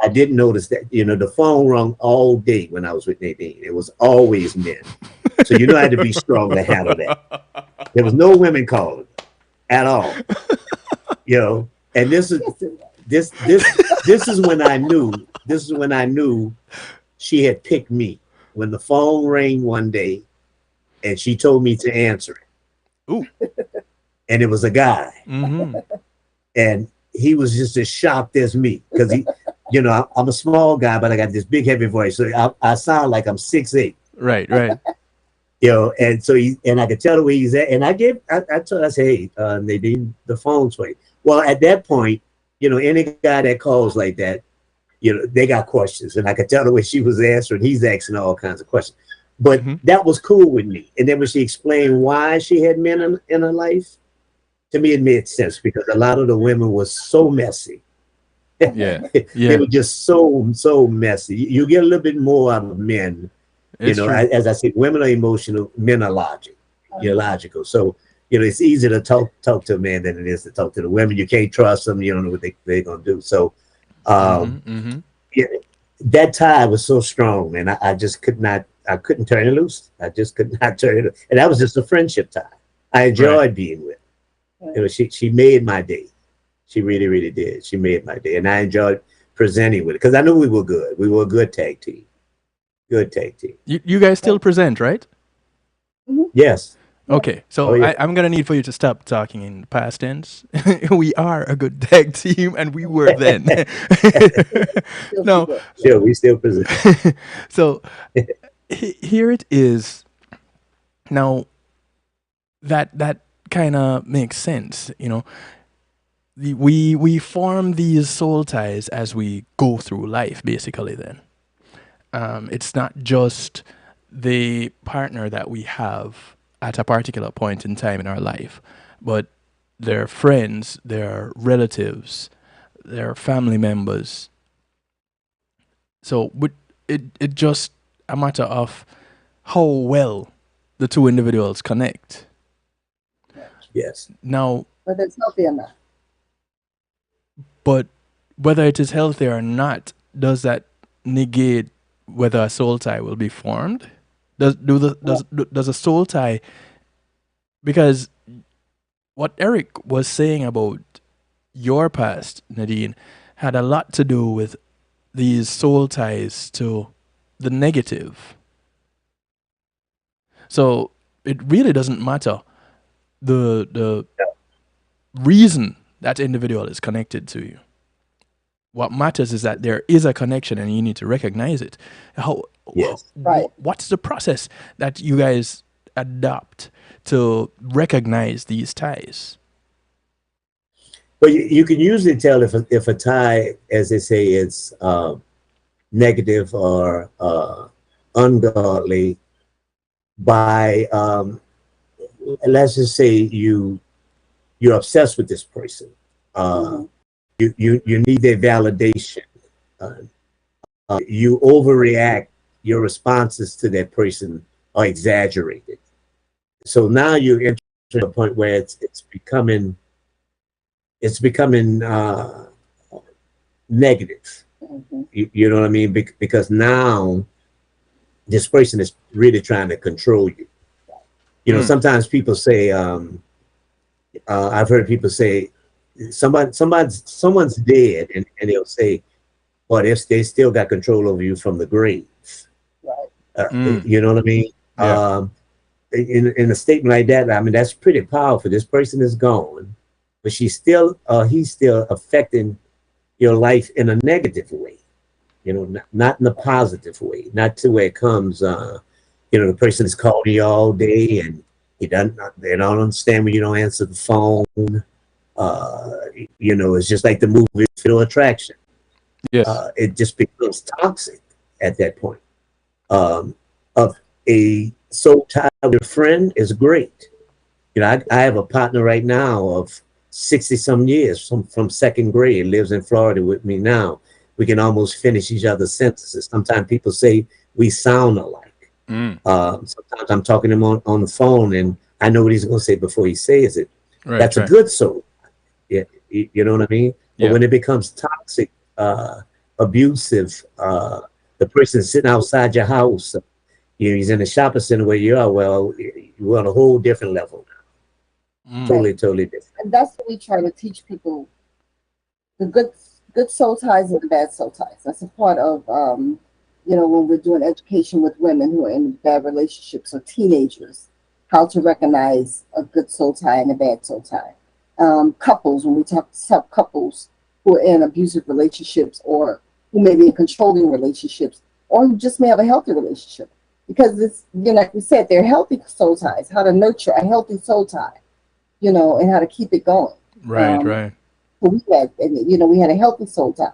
I didn't notice that, the phone rung all day when I was with Nadine. It was always men. So I had to be strong to handle that. There was no women calling at all. And this is when I knew she had picked me. When the phone rang one day and she told me to answer it. Ooh. And it was a guy. And he was just as shocked as me because I'm a small guy, but I got this big heavy voice. So I sound like I'm 6'8". Right. And so I could tell the way he's at. And I said, "Hey, Nadine, the phone's waiting." Well, at that point, any guy that calls like that, they got questions. And I could tell the way she was answering, he's asking all kinds of questions. But that was cool with me. And then when she explained why she had men in her life, to me, it made sense because a lot of the women were so messy. Yeah. They were just so messy. You get a little bit more out of men. It's true. As I said, women are emotional, men are logical. So, it's easier to talk to a man than it is to talk to the women. You can't trust them. You don't know what they're going to do. So, that tie was so strong, and I just I couldn't turn it loose. I just could not turn it. And that was just a friendship tie. I enjoyed being with her. She made my day. She really, really did. She made my day. And I enjoyed presenting with it because I knew we were good. We were a good tag team. Good tag team. You guys still present, right? Yes. Okay, so Oh, yeah. I'm gonna need for you to stop talking in past tense. We are a good tag team, and we were then. Still No, good. Sure, we still present. so here it is. Now that kind of makes sense, you know. We form these soul ties as we go through life, basically. Then it's not just the partner that we have at a particular point in time in our life, but their friends, their relatives, their family members. So it just a matter of how well the two individuals connect. Yes. Now, But it's healthy enough. but whether it is healthy or not, does that negate whether a soul tie will be formed? Does a soul tie, because what Eric was saying about your past, Nadine, had a lot to do with these soul ties to the negative. So it really doesn't matter the reason that individual is connected to you. What matters is that there is a connection, and you need to recognize it. Yes. Right. What's the process that you guys adopt to recognize these ties? But you can usually tell if a tie, as they say, it's negative or ungodly by, let's just say you're obsessed with this person. You need their validation. You overreact. Your responses to that person are exaggerated. So now you're entering a point where it's becoming negative. You know what I mean? Because now this person is really trying to control you. You know, sometimes people say, I've heard people say, someone's dead, and they'll say, but if they still got control over you from the grave. Right. You know what I mean? Yeah. In a statement like that, I mean, that's pretty powerful. This person is gone, but he's still affecting your life in a negative way. You know, not in a positive way, not to where it comes, you know, the person is calling you all day and they don't understand when you don't answer the phone. You know, it's just like the movie Fatal Attraction. Yes. It just becomes toxic at that point. Of a soul tie with a friend is great. You know, I have a partner right now of 60 some years from second grade, lives in Florida with me now. We can almost finish each other's sentences. Sometimes people say we sound alike. Sometimes I'm talking to him on the phone and I know what he's going to say before he says it. Right, That's a good soul. Yeah, you know what I mean? But when it becomes toxic, abusive, the person sitting outside your house, you know, he's in the shopping center where you are, well, you're on a whole different level. Totally different. And that's what we try to teach people: the good soul ties and the bad soul ties. That's a part of you know, when we're doing education with women who are in bad relationships or teenagers, how to recognize a good soul tie and a bad soul tie. Couples, when we talk to couples who are in abusive relationships or who may be in controlling relationships or who just may have a healthy relationship. Because it's, you know, like we said, they're healthy soul ties, how to nurture a healthy soul tie, you know, and how to keep it going. Right. So we had, and, you know, we had a healthy soul tie.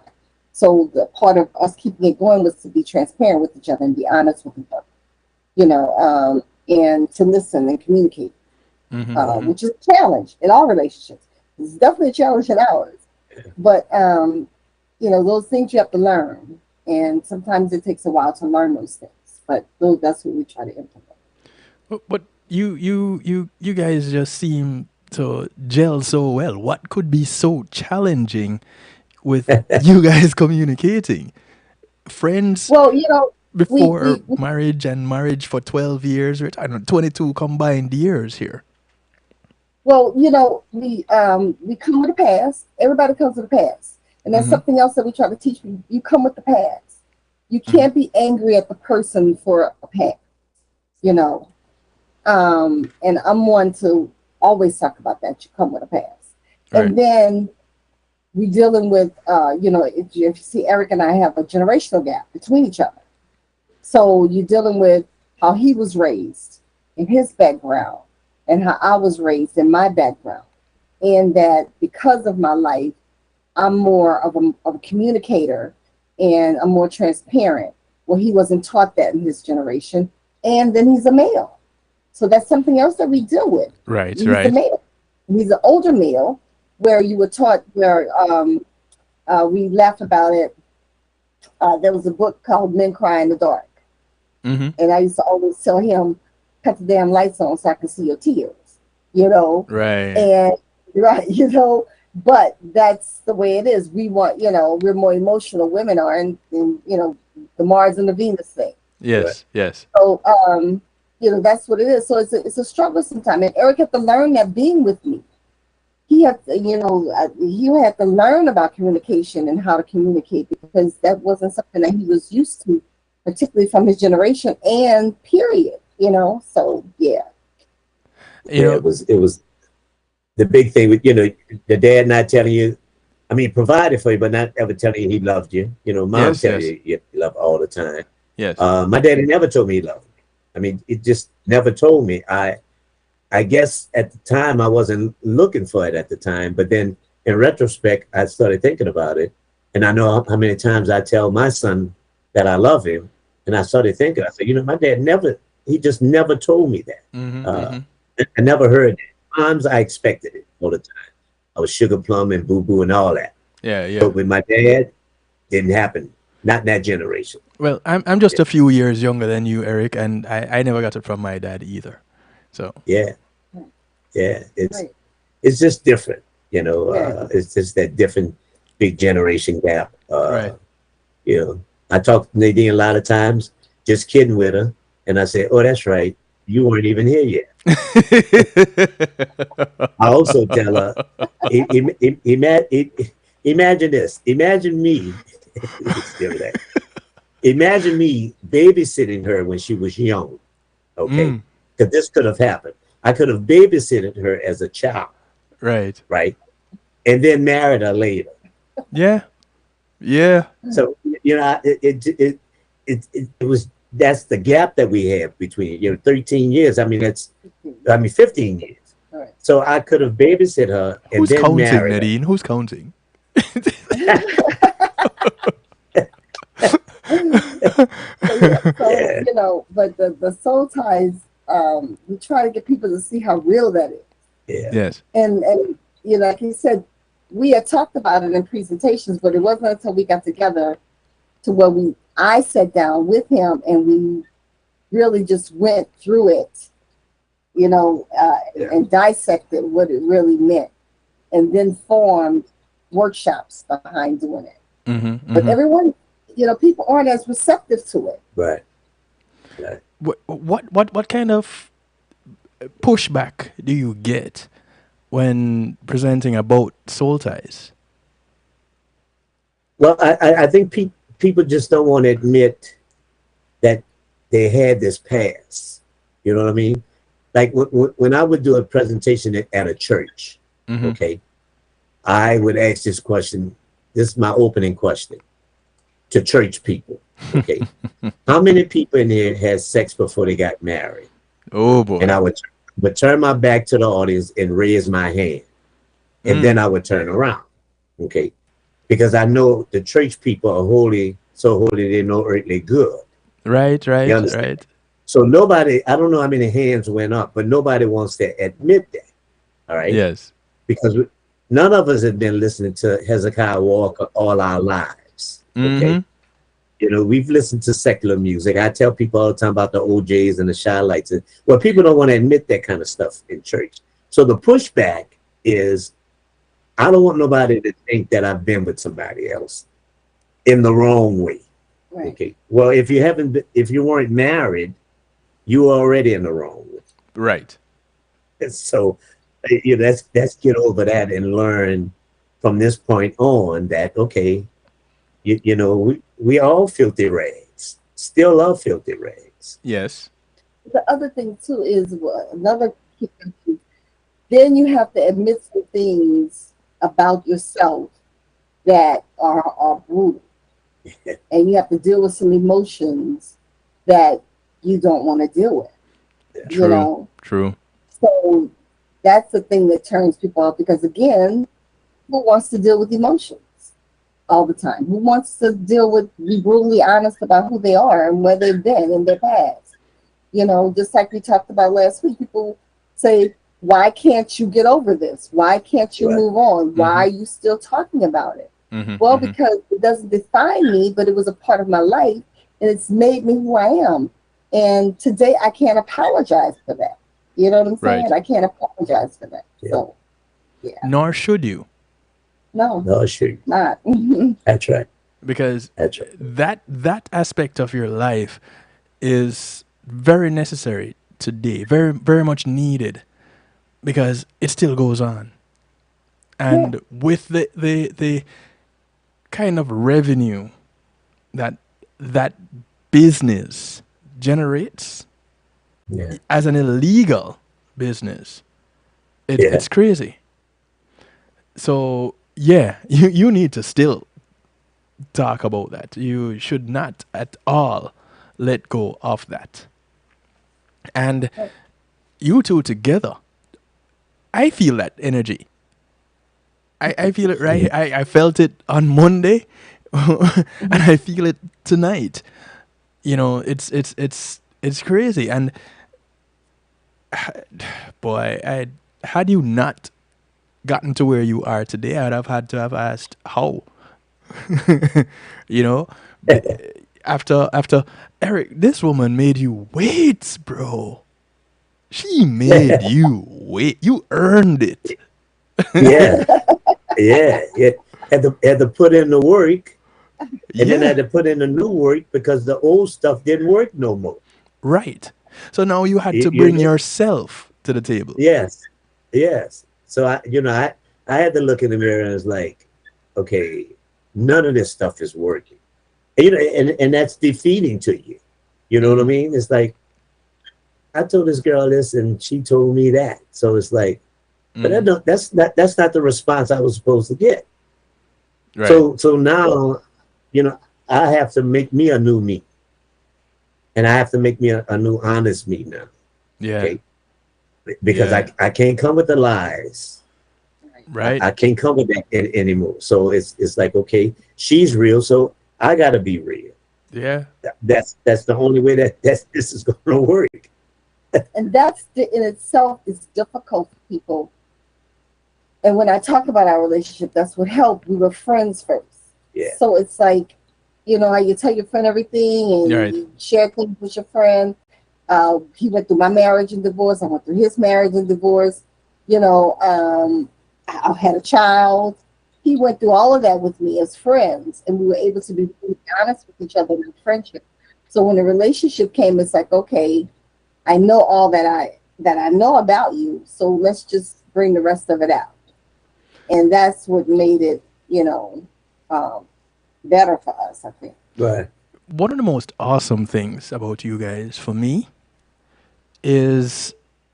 So the part of us keeping it going was to be transparent with each other and be honest with each other, you know, and to listen and communicate, which is a challenge in all relationships. It's definitely a challenge in ours. But, you know, those things you have to learn. And sometimes it takes a while to learn those things. But that's what we try to implement. But you guys just seem to gel so well. What could be so challenging with you guys communicating? Friends, well, you know, before marriage and marriage for 12 years, I don't know, 22 combined years here. Well, you know, we come with a past. Everybody comes with a past. And that's something else that we try to teach you. You come with the past. You can't be angry at the person for a past, you know. And I'm one to always talk about that. You come with a past. Right. And then we dealing with, if you see, Eric and I have a generational gap between each other. So you're dealing with how he was raised in his background and how I was raised in my background. And that because of my life, I'm more of a communicator and I'm more transparent. Well, he wasn't taught that in his generation. And then he's a male. So that's something else that we deal with. Right, He's right. a male. He's an older male where you were taught where we laughed about it. There was a book called Men Cry in the Dark. Mm-hmm. And I used to always tell him, cut the damn lights on so I can see your tears, Right. And right, but that's the way it is. We want, we're more emotional, women are, and the Mars and the Venus thing. Yes, yes. So that's what it is. So it's a struggle sometimes. And Eric had to learn that being with me. He had to, he had to learn about communication and how to communicate because that wasn't something that he was used to, particularly from his generation and period, So yeah. It was the big thing with, the dad not telling you, provided for you, but not ever telling you he loved you. Mom telling you you love all the time. Yes. My daddy never told me he loved me. It just never told me. I guess at the time I wasn't looking for it at the time, but then in retrospect, I started thinking about it. And I know how many times I tell my son that I love him. And I started thinking, I said, my dad he just never told me that. Mm-hmm. I never heard it. Times I expected it all the time. I was sugar plum and boo boo and all that. Yeah, yeah. But with my dad, didn't happen. Not in that generation. Well, I'm just a few years younger than you, Eric, and I never got it from my dad either. So yeah, it's just different, It's just that different big generation gap. Right. I talk to Nadine a lot of times, just kidding with her, and I say, "Oh, that's right, you weren't even here yet." I also tell her, imagine this, imagine me, imagine me babysitting her when she was young. Okay, because this could have happened. I could have babysitted her as a child. Right. Right. And then married her later. Yeah. Yeah. So, it was, that's the gap that we have between, 13 years. 15 years. Right. So I could have babysit her and Who's then counting, married Nadine? Who's counting? But the soul ties, we try to get people to see how real that is. Yeah. Yes. And like he said, we had talked about it in presentations, but it wasn't until we got together to where I sat down with him and we really just went through it, and dissected what it really meant, and then formed workshops behind doing it. Mm-hmm, but everyone, people aren't as receptive to it. Right. What kind of pushback do you get when presenting about soul ties? Well, I think people just don't want to admit that they had this past. You know what I mean? Like when I would do a presentation at a church, okay, I would ask this question. This is my opening question to church people. Okay, how many people in here had sex before they got married? Oh boy! And I would turn my back to the audience and raise my hand, and then I would turn around. Okay, because I know the church people are so holy they know earthly good. Right. So nobody, I don't know how many hands went up, but nobody wants to admit that. All right. Yes. Because none of us have been listening to Hezekiah Walker all our lives. Okay. We've listened to secular music. I tell people all the time about the OJs and the Shy-Lights. Well, people don't want to admit that kind of stuff in church. So the pushback is, I don't want nobody to think that I've been with somebody else in the wrong way. Right. Okay. Well, if you weren't married, you were already in the wrong way. Right. So, let's get over that and learn from this point on that, okay, we all filthy rags, still love filthy rags. Yes. the other thing too is another key thing, then you have to admit some things about yourself that are brutal, and you have to deal with some emotions that you don't want to deal with. You True. know, True. so that's the thing that turns people off because again, who wants to deal with emotions all the time? Who wants to deal with be brutally honest about who they are and where they've been in their past? You know, just like we talked about last week, people say, why can't you get over this? Why can't you Right. move on? Why Mm-hmm. are you still talking about it? Mm-hmm. Well, Mm-hmm. because it doesn't define me, but it was a part of my life and it's made me who I am. And today I can't apologize for that. You know what I'm Right. saying? I can't apologize for that. Yeah. So, yeah, Nor should you, no, No, sure. not. That's right. because That's right. that aspect of your life is very necessary today, very very much needed, because it still goes on. Yeah, And with the kind of revenue that that business generates Yeah. as an illegal business, Yeah. it's crazy. So yeah, you need to still talk about that. You should not at all let go of that. And you two together, I feel that energy. I feel it right. I felt it on Monday, and I feel it tonight. You know, it's crazy. And boy, I had you not gotten to where you are today, I'd have had to have asked how. You know, B- after Eric, this woman made you wait, bro. She made you wait. You earned it. Yeah. Yeah. Yeah. Had to put in the work, and then Yeah, had to put in the new work because the old stuff didn't work no more. right. So now you had to You bring know? yourself to the table. Yes. Yes. So I had to look in the mirror and it's like, okay, none of this stuff is working. And, and that's defeating to you. You know what I Hmm. mean? It's like I told this girl this and she told me that. So it's like, but Hmm. that's not the response I was supposed to get. Right. So now, you know, I have to make me a new me. And I have to make me a new honest me now. Yeah. Okay. Because Yeah. I can't come with the lies. Right. I can't come with that anymore. So it's like, okay, she's real, so I gotta be real. Yeah. That's the only way that this is gonna work. and that's in itself is difficult for people. And when I talk about our relationship, that's what helped. We were friends first. Yeah. So it's like, you know, how you tell your friend everything and Right. you share things with your friend. He went through my marriage and divorce. I went through his marriage and divorce. You know, I had a child. He went through all of that with me as friends, and we were able to be really honest with each other in friendship. So when the relationship came, it's like, okay, I know all that I know about you. So let's just bring the rest of it out, and that's what made it, um, better for us, I think. Right. One of the most awesome things about you guys for me is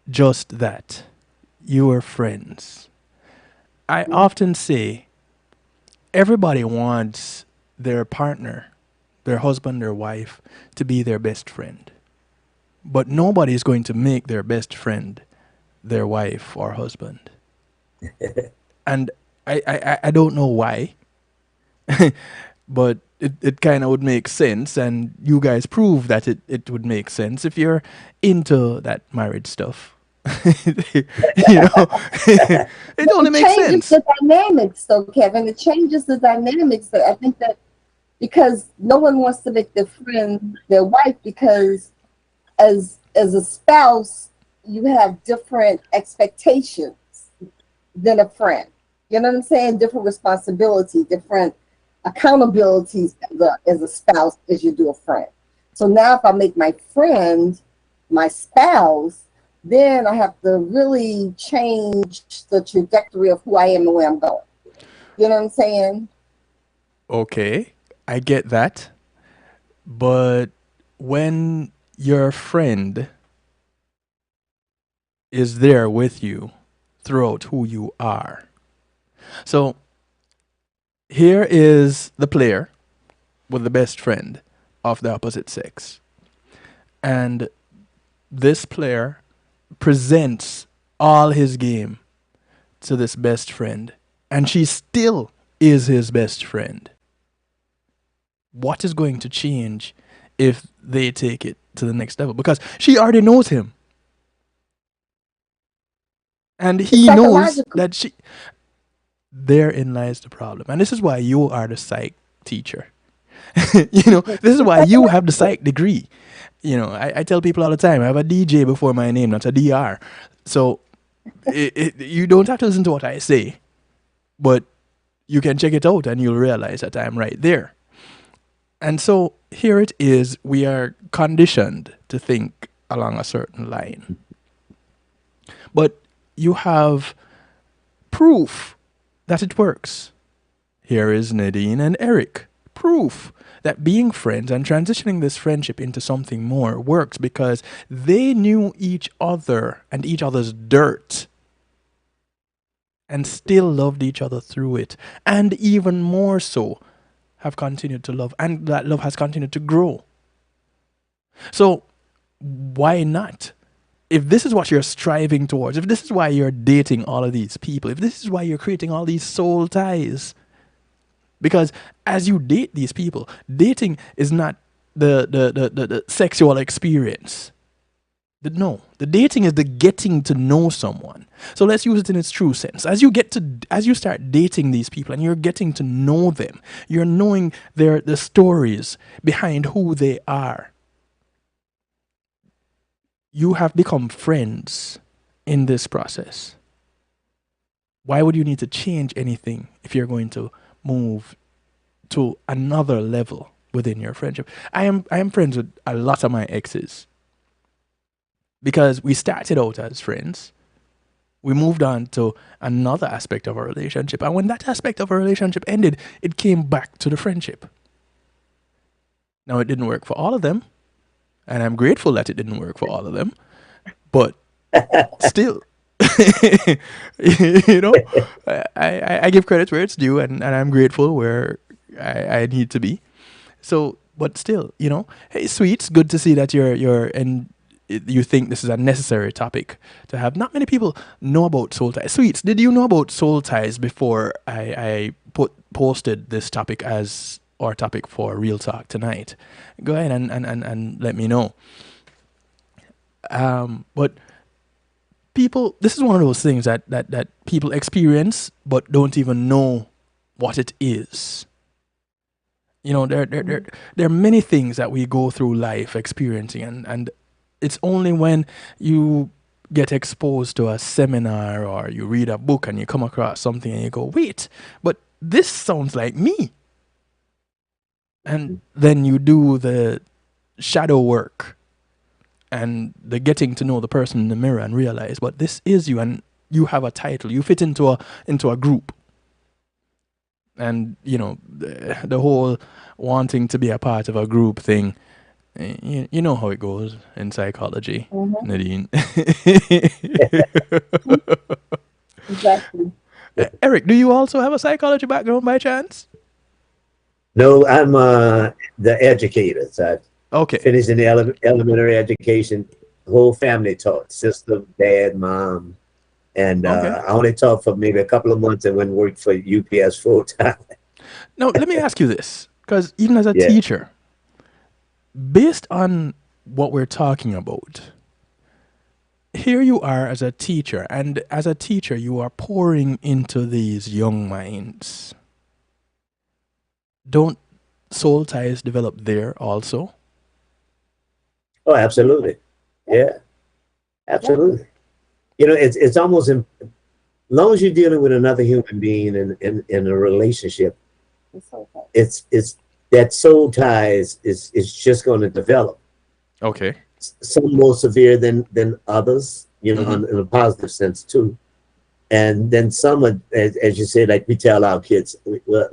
just that you are friends. I Yeah. often say everybody wants their partner, their husband, their wife, to be their best friend. But nobody is going to make their best friend their wife or husband. And I don't know why, but it kind of would make sense. And you guys prove that it would make sense if you're into that marriage stuff. You know, it But only it makes changes sense. the dynamics, though, Kevin. It changes the dynamics. That I think that because no one wants to make their friend their wife because as a spouse, you have different expectations than a friend. You know what I'm saying? Different responsibility, different accountabilities as a spouse as you do a friend. So now if I make my friend my spouse, then I have to really change the trajectory of who I am and where I'm going. You know what I'm saying? Okay, I get that. But when your friend is there with you throughout who you are. So here is the player with the best friend of the opposite sex. And this player presents all his game to this best friend, and she still is his best friend. What is going to change if they take it to the next level? Because she already knows him. And he knows that she. Therein lies the problem. And this is why you are the psych teacher. This is why you have the psych degree. I tell people all the time, I have a DJ before my name, not a DR. So you don't have to listen to what I say, but you can check it out and you'll realize that I'm right there. And so here it is, we are conditioned to think along a certain line. But you have proof that it works. Here is Nadine and Eric. Proof that being friends and transitioning this friendship into something more works because they knew each other and each other's dirt and still loved each other through it. And even more so, have continued to love. And that love has continued to grow. So why not? If this is what you're striving towards, if this is why you're dating all of these people, if this is why you're creating all these soul ties, because as you date these people, dating is not the sexual experience. No, the dating is the getting to know someone. So let's use it in its true sense. As you start dating these people and you're getting to know them, you're knowing the stories behind who they are. You have become friends in this process. Why would you need to change anything if you're going to move to another level within your friendship? I am friends with a lot of my exes because we started out as friends. We moved on to another aspect of our relationship. And when that aspect of our relationship ended, it came back to the friendship. Now, it didn't work for all of them. And I'm grateful that it didn't work for all of them. But still, I give credit where it's due, and I'm grateful where I need to be. So, but still, hey, Sweets, good to see that you think this is a necessary topic to have. Not many people know about soul ties. Sweets, did you know about soul ties before I posted this topic as our topic for Real Talk tonight? Go ahead and let me know. But people, this is one of those things that people experience but don't even know what it is. There are many things that we go through life experiencing, and it's only when you get exposed to a seminar or you read a book and you come across something and you go, wait, but this sounds like me. And then you do the shadow work and the getting to know the person in the mirror and realize, but this is you, and you have a title. You fit into a group. And, the whole wanting to be a part of a group thing, you know how it goes in psychology, Nadine. Exactly. Eric, do you also have a psychology background by chance? No, I'm the educator. So I finished in the elementary education. Whole family taught, sister, dad, mom. And I only taught for maybe a couple of months and went and worked for UPS full time. Now, let me ask you this, because even as a teacher, based on what we're talking about, here you are as a teacher, and as a teacher, you are pouring into these young minds. Don't soul ties develop there also? Oh, absolutely. Yeah, absolutely. It's almost, as long as you're dealing with another human being in a relationship, it's that soul ties is just going to develop. Okay. Some more severe than others, in a positive sense too. And then some, as you say, like we tell our kids, well,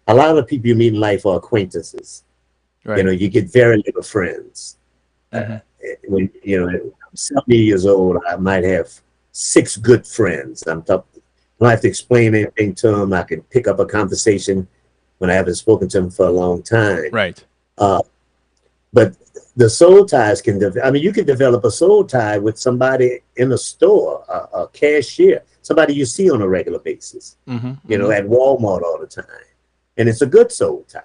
a lot of people you meet in life are acquaintances. Right. You get very little friends. when I'm 70 years old, I might have 6 good friends. I don't have to explain anything to them. I can pick up a conversation when I haven't spoken to them for a long time. Right. But the soul ties you can develop a soul tie with somebody in a store, a cashier, somebody you see on a regular basis, Mm-hmm. at Walmart all the time. And it's a good soul tie.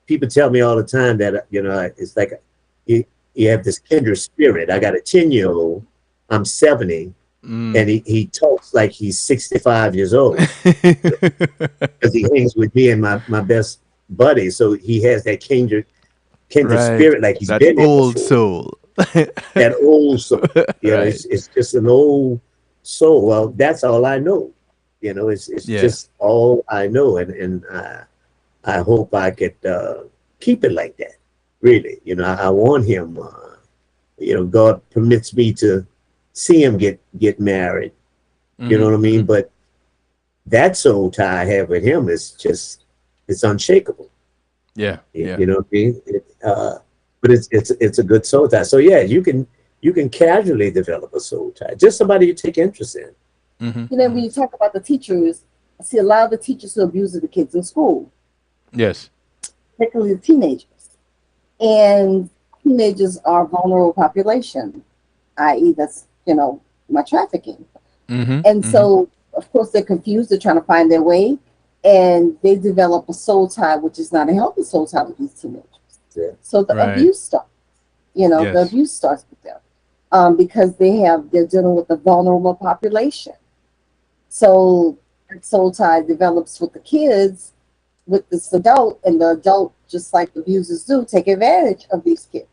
People tell me all the time that, it's like you have this kindred spirit. I got a 10-year-old, I'm 70, and he talks like he's 65 years old because he hangs with me and my best buddy. So he has that kindred Right. spirit, like he's That been there old before. soul. That old soul. Right. It's just an old soul. Well, that's all I know. It's Yeah. just all I know, and I hope I could keep it like that. Really, I want him. God permits me to see him get married. You know what I mean? But that soul tie I have with him is it's unshakable. Yeah. Yeah. You know what I mean? But it's a good soul tie. So yeah, you can casually develop a soul tie. Just somebody you take interest in. Mm-hmm. When you talk about the teachers, I see a lot of the teachers who abuse the kids in school, Yes. particularly the teenagers. And teenagers are a vulnerable population, i.e. that's, my trafficking. Mm-hmm. And so, of course, they're confused. They're trying to find their way. And they develop a soul tie, which is not a healthy soul tie with these teenagers. Yeah. So the Right. abuse starts. The Yes. abuse starts with them because they're dealing with a vulnerable population. So soul tie develops with the kids, with this adult, and the adult, just like abusers do, take advantage of these kids.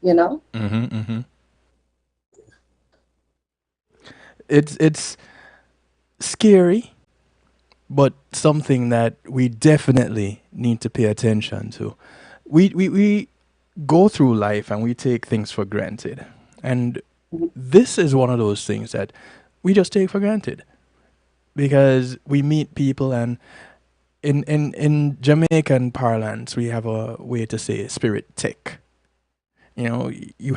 Mm-hmm. Mm-hmm. It's scary, but something that we definitely need to pay attention to. We go through life and we take things for granted, and this is one of those things that we just take for granted because we meet people, and in Jamaican parlance we have a way to say spirit tick. You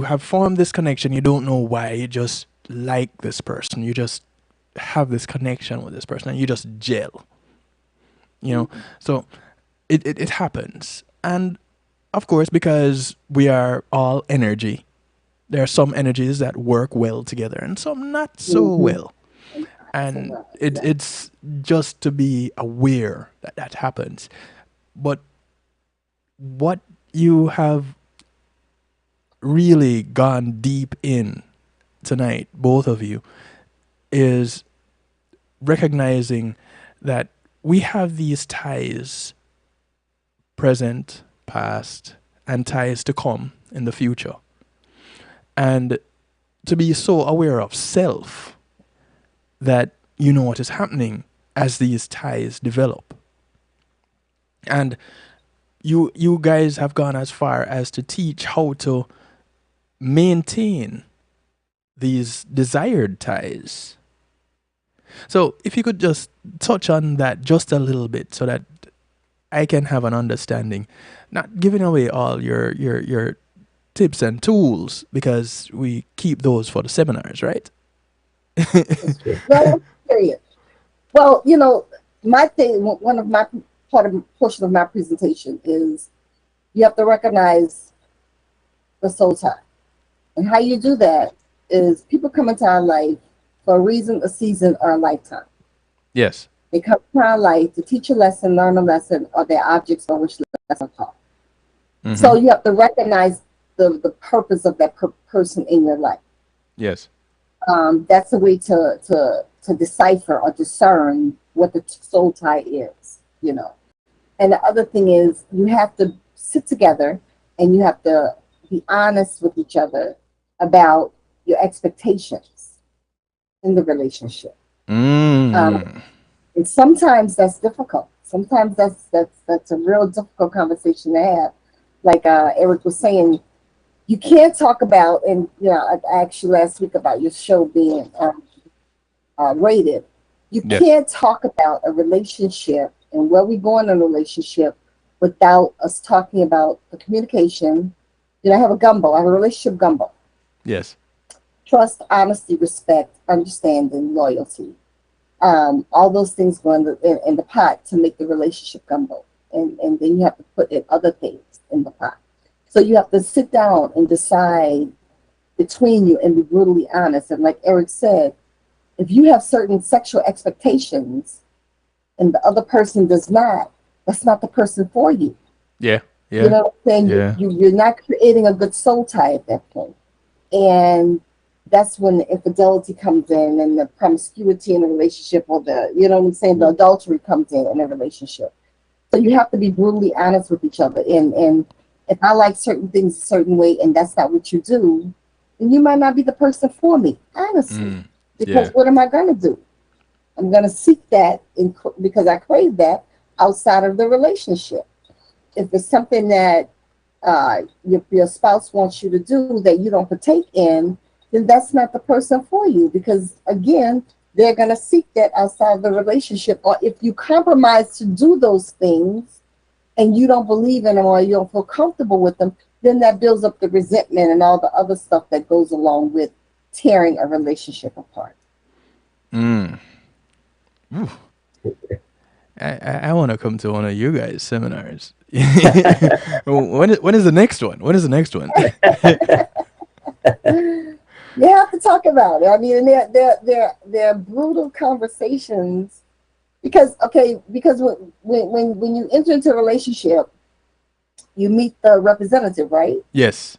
have formed this connection. You don't know why. You just like this person. You just have this connection with this person, and you just gel. So it happens, and of course, because we are all energy, there are some energies that work well together and some not so well. And it's just to be aware that that happens. But what you have really gone deep in tonight, both of you, is recognizing that we have these ties, present, past, and ties to come in the future. And to be so aware of self that you know what is happening as these ties develop. And you guys have gone as far as to teach how to maintain these desired ties. So if you could just touch on that just a little bit so that I can have an understanding, not giving away all your tips and tools, because we keep those for the seminars, right? Well, period. Well, my thing, one of my portion of my presentation is you have to recognize the soul tie. And how you do that is people come into our life for a reason, a season, or a lifetime. Yes. They come to our life to teach a lesson, learn a lesson, or their objects on which the lesson taught. Mm-hmm. So you have to recognize the purpose of that person in your life. Yes. That's a way to decipher or discern what the soul tie is, And the other thing is you have to sit together and you have to be honest with each other about your expectations in the relationship. And sometimes that's difficult. Sometimes that's a real difficult conversation to have. Like Eric was saying, you can't talk about, and I asked you last week about your show being rated. You Yes. can't talk about a relationship and where we go in a relationship without us talking about the communication. I have a gumbo. I have a relationship gumbo. Yes. Trust, honesty, respect, understanding, loyalty. All those things go in the pot to make the relationship gumbo. And then you have to put in other things in the pot. So you have to sit down and decide between you and be brutally honest. And like Eric said, if you have certain sexual expectations and the other person does not, that's not the person for you. Yeah. Yeah. You know what I'm saying? Yeah. You're not creating a good soul tie at that point. And that's when the infidelity comes in and the promiscuity in the relationship, or the, you know what I'm saying, the adultery comes in a relationship. So you have to be brutally honest with each other. And if I like certain things a certain way and that's not what you do, then you might not be the person for me, honestly. Because what am I going to do? I'm going to seek that because I crave that outside of the relationship. If it's something that your spouse wants you to do that you don't partake in, then that's not the person for you, because again, they're going to seek that outside of the relationship. Or if you compromise to do those things and you don't believe in them or you don't feel comfortable with them, then that builds up the resentment and all the other stuff that goes along with tearing a relationship apart. I want to come to one of you guys' seminars. When is the next one? When is the next one? You have to talk about it. I mean, they're brutal conversations because when you enter into a relationship, you meet the representative, right? Yes.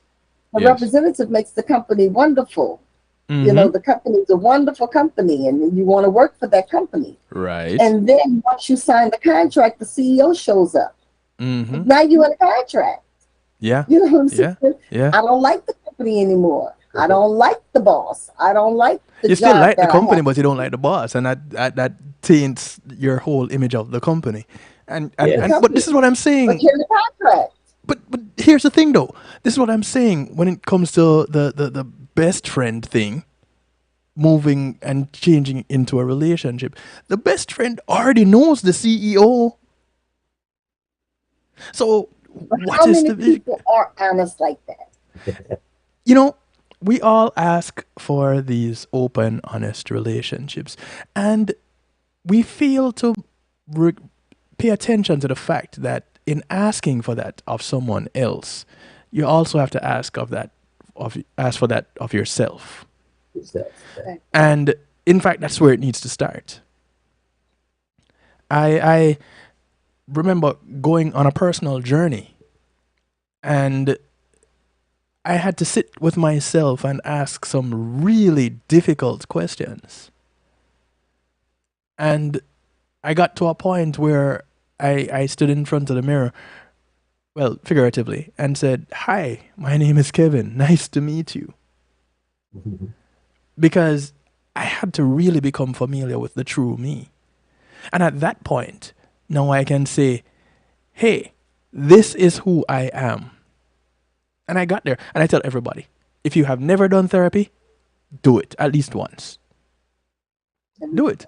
The representative makes the company wonderful. Mm-hmm. The company is a wonderful company, and you want to work for that company. Right. And then once you sign the contract, the CEO shows up. Mm-hmm. Now you're in a contract. Yeah. You know what I'm saying? Yeah. I don't like the company anymore. I don't like the boss. I don't like the You job. still like the company, but you don't like the boss, and that taints your whole image of the company. And but this is what I'm saying. But you're in the contract. But here's the thing, though. This is what I'm saying when it comes to the best friend thing, moving and changing into a relationship. The best friend already knows the CEO. So How many people are honest like that? We all ask for these open, honest relationships, and we fail to pay attention to the fact that in asking for that of someone else, you also have to ask for that of yourself. And in fact, that's where it needs to start. I remember going on a personal journey, and I had to sit with myself and ask some really difficult questions. And I got to a point where I stood in front of the mirror, well, figuratively, and said, "Hi, my name is Kevin. Nice to meet you." Because I had to really become familiar with the true me. And at that point, now I can say, "Hey, this is who I am." And I got there, and I tell everybody, if you have never done therapy, do it at least once. Do it.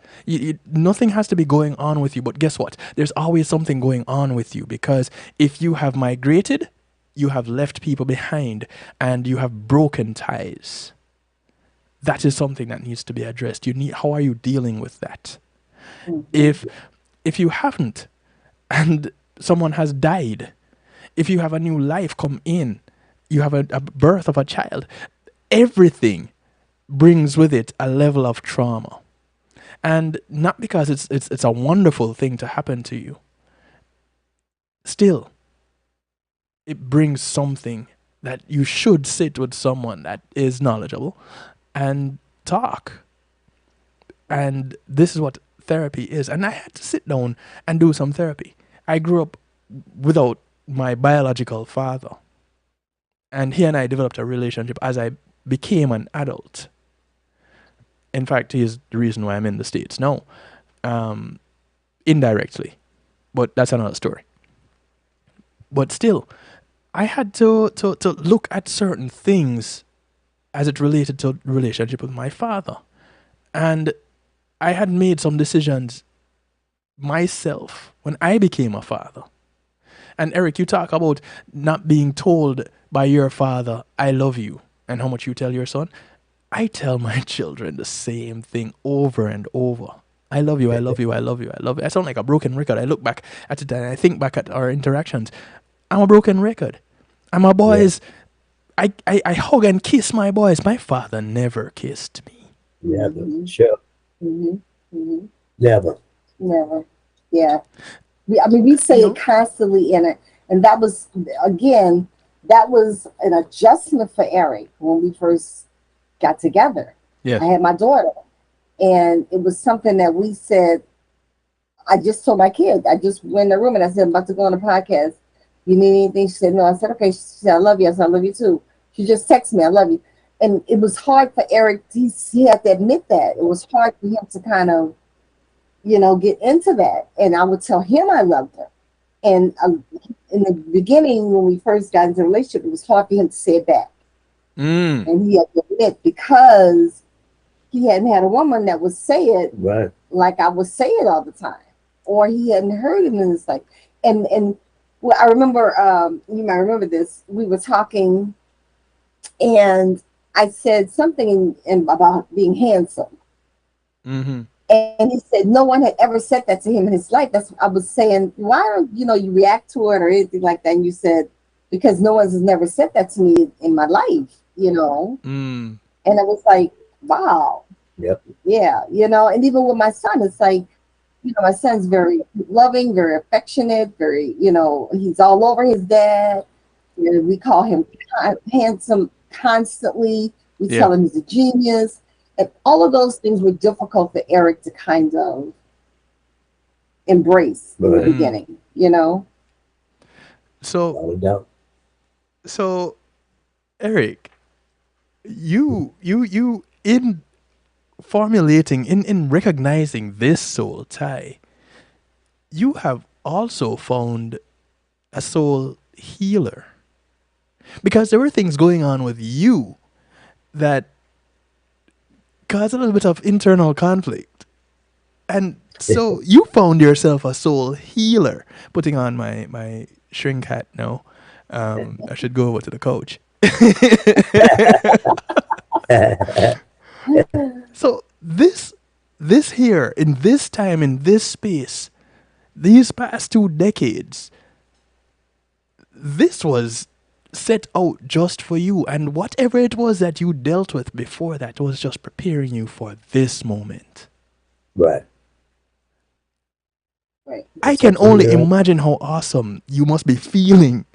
Nothing has to be going on with you, but guess what? There's always something going on with you, because if you have migrated, you have left people behind, and you have broken ties. That is something that needs to be addressed. How are you dealing with that? If you haven't, and someone has died, if you have a new life come in, you have a birth of a child, everything brings with it a level of trauma. And not because it's a wonderful thing to happen to you. Still, it brings something that you should sit with someone that is knowledgeable and talk. And this is what therapy is. And I had to sit down and do some therapy. I grew up without my biological father. And he and I developed a relationship as I became an adult. In fact, he is the reason why I'm in the States now. Indirectly. But that's another story. But still, I had to look at certain things as it related to relationship with my father. And I had made some decisions myself when I became a father. And Eric, you talk about not being told by your father, I love you, and how much you tell your son. I tell my children the same thing over and over. I love you, I love you, I love you, I love you. I sound like a broken record. I look back at it and I think back at our interactions. I'm a broken record. And my boys, I hug and kiss my boys. My father never kissed me. Never. Sure. Mm-hmm. Mm-hmm. Never. Never. Yeah. We say it constantly in it. And that was, again, that was an adjustment for Eric when we first got together. Yeah. I had my daughter. And it was something that we said, I just told my kid, I just went in the room and I said, I'm about to go on a podcast. You need anything? She said, no. I said, okay. She said, I love you. I said, I love you too. She just texted me, I love you. And it was hard for Eric. He had to admit that. It was hard for him to kind of, get into that. And I would tell him I loved him. And in the beginning, when we first got into a relationship, it was hard for him to say it back. And he had to admit, because he hadn't had a woman that would say it like I would say it all the time, or he hadn't heard it in his life. And well, I remember, you might remember this. We were talking, and I said something about being handsome. Mm-hmm. And he said no one had ever said that to him in his life. That's what I was saying. Why don't you react to it or anything like that? And you said, because no one has never said that to me in my life, And I was like, wow. Yep. Yeah, and even with my son, it's like, my son's very loving, very affectionate, very, he's all over his dad. We call him handsome constantly. We tell him he's a genius. And all of those things were difficult for Eric to kind of embrace in the beginning, So, Eric, you in formulating, in recognizing this soul tie, you have also found a soul healer, because there were things going on with you that caused a little bit of internal conflict, and so you found yourself a soul healer. Putting on my shrink hat now. I should go over to the coach. So this here, in this time, in this space, these past 2 decades, this was set out just for you, and whatever it was that you dealt with before that was just preparing you for this moment. Right. I can only imagine how awesome you must be feeling,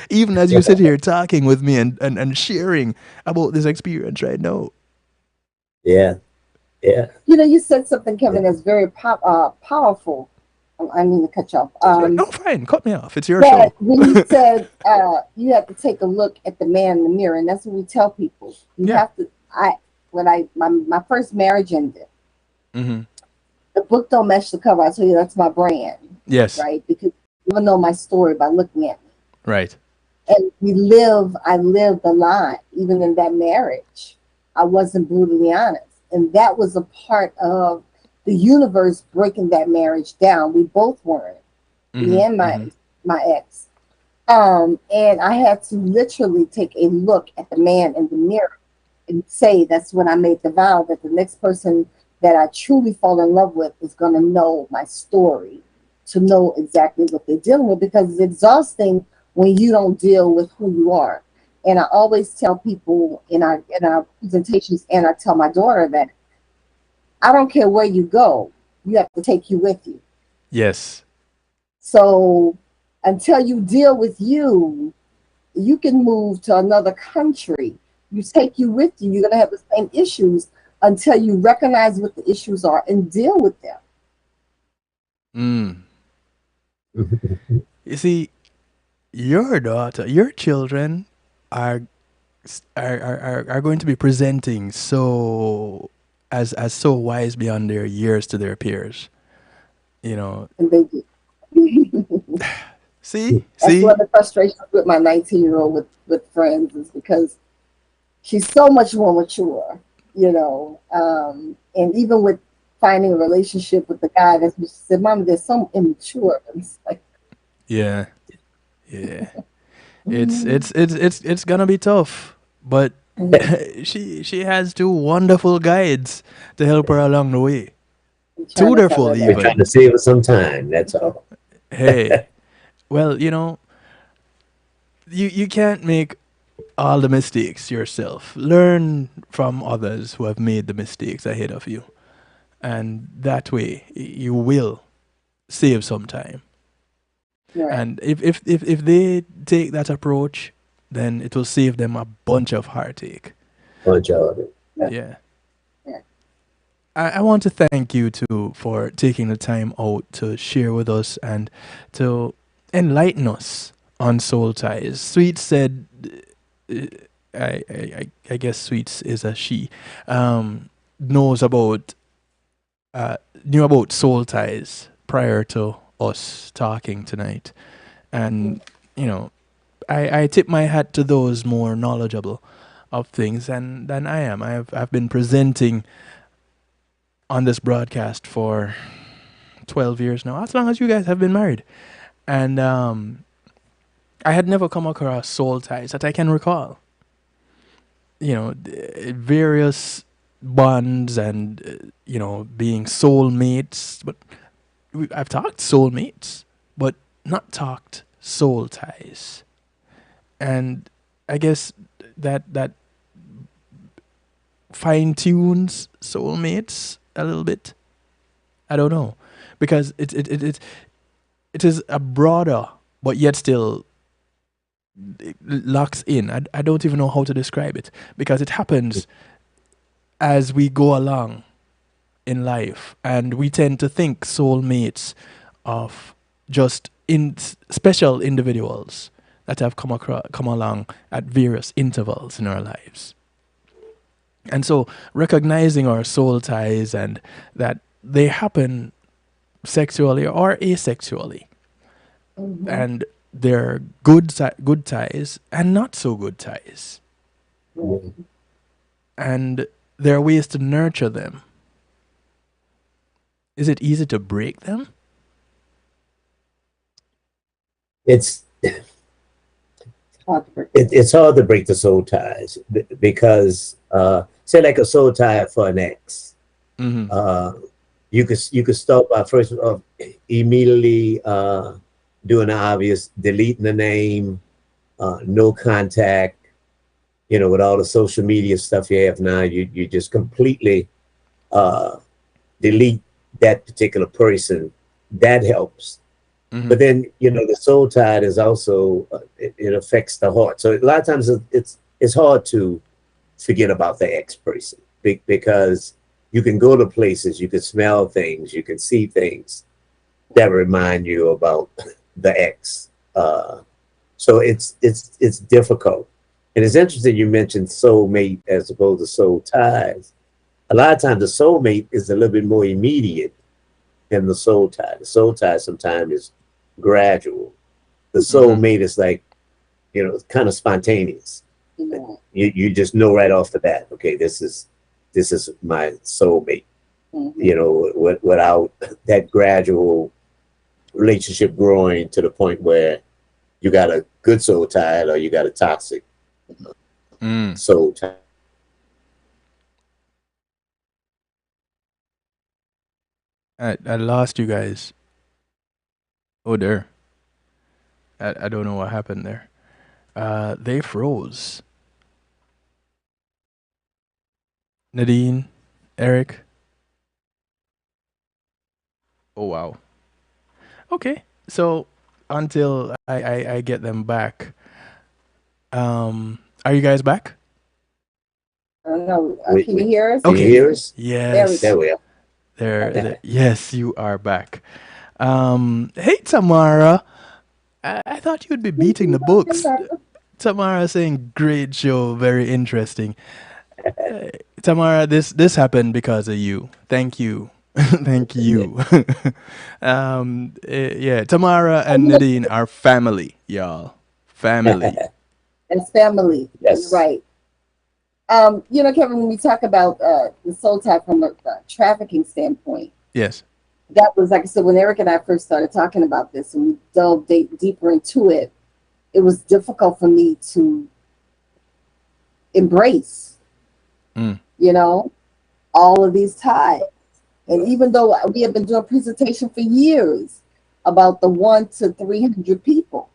even as you sit here talking with me and sharing about this experience right now. Yeah. You said something, Kevin, that's very powerful. I mean to cut you off. No, fine, cut me off. It's your show. When you said you have to take a look at the man in the mirror, and that's what we tell people. You have to. My first marriage ended. Mm-hmm. The book don't match the cover. I tell you, that's my brand. Yes. Right, because you'll know my story by looking at me. Right. And I lived a lot, even in that marriage. I wasn't brutally honest. And that was a part of the universe breaking that marriage down. We both weren't. Me and my ex. And I had to literally take a look at the man in the mirror and say, that's when I made the vow that the next person that I truly fall in love with is going to know my story, to know exactly what they're dealing with, because it's exhausting when you don't deal with who you are. And I always tell people in our presentations, and I tell my daughter that I don't care where you go, you have to take you with you. Yes. So until you deal with you, you can move to another country. You take you with you, you're going to have the same issues until you recognize what the issues are and deal with them. You see, your daughter, your children are going to be presenting so as so wise beyond their years to their peers. And they do. See? That's one of the frustrations with my 19-year-old with friends, is because she's so much more mature, and even with finding a relationship with the guy, she said, Mom, they're so immature. And it's like, yeah. Yeah. It's gonna be tough, but she has two wonderful guides to help her along the way. I'm trying to tell Tutorful her We're that. trying even. to save us some time. That's all. Hey, well, you can't make all the mistakes yourself. Learn from others who have made the mistakes ahead of you, and that way you will save some time. Right. And if they take that approach, then it will save them a bunch of heartache. Bunch of it. Yeah. Yeah. I want to thank you too for taking the time out to share with us and to enlighten us on soul ties. Sweet said, uh, I guess Sweets is a she, knows about knew about soul ties prior to us talking tonight, and you know, I tip my hat to those more knowledgeable of things than I am. I've been presenting on this broadcast for 12 years now, as long as you guys have been married, and I had never come across soul ties that I can recall. Various bonds and being soulmates, but I've talked soulmates, but not talked soul ties. And I guess that fine tunes soulmates a little bit. I don't know, because it is a broader, but yet still it locks in. I don't even know how to describe it, because it happens as we go along in life, and we tend to think soulmates of just in special individuals that have come along at various intervals in our lives. And so recognizing our soul ties and that they happen sexually or asexually, and they're good ties and not so good ties, and there are ways to nurture them. Is it easy to break them? It's Hard to break. it's hard to break the soul ties because say like a soul tie for an ex. Mm-hmm. You could start by first immediately doing the obvious, deleting the name, no contact. With all the social media stuff you have now, you just completely delete that particular person. That helps. Mm-hmm. But then the soul tide is also it affects the heart. So a lot of times it's hard to forget about the ex person because you can go to places, you can smell things, you can see things that remind you about the ex. So it's difficult. And it's interesting you mentioned soulmate as opposed to soul ties. A lot of times the soulmate is a little bit more immediate than the soul tie. The soul tie sometimes is gradual. The soulmate is like, it's kind of spontaneous. You just know right off the bat, okay, this is my soulmate. Without that gradual relationship growing to the point where you got a good soul tie or you got a toxic soul tie. I lost you guys. Oh, there. I don't know what happened there. They froze. Nadine, Eric. Oh, wow. Okay, so until I get them back, are you guys back? I don't know. Wait, Can you hear us? Can you hear us? Yes. There There we are. Yes, you are back. Hey, Tamara. I thought you'd be beating the books. Tamara saying, great show, very interesting. Tamara, this happened because of you. Thank you. Thank you. Yeah, Tamara and Nadine are family, y'all. Family. It's family. Yes. You're right. Kevin, when we talk about the soul tie from a trafficking standpoint, Yes. that was, like I said, when Eric and I first started talking about this and we delved deeper into it, it was difficult for me to embrace, you know, all of these ties. And even though we have been doing presentation for years about the 1 to 300 people,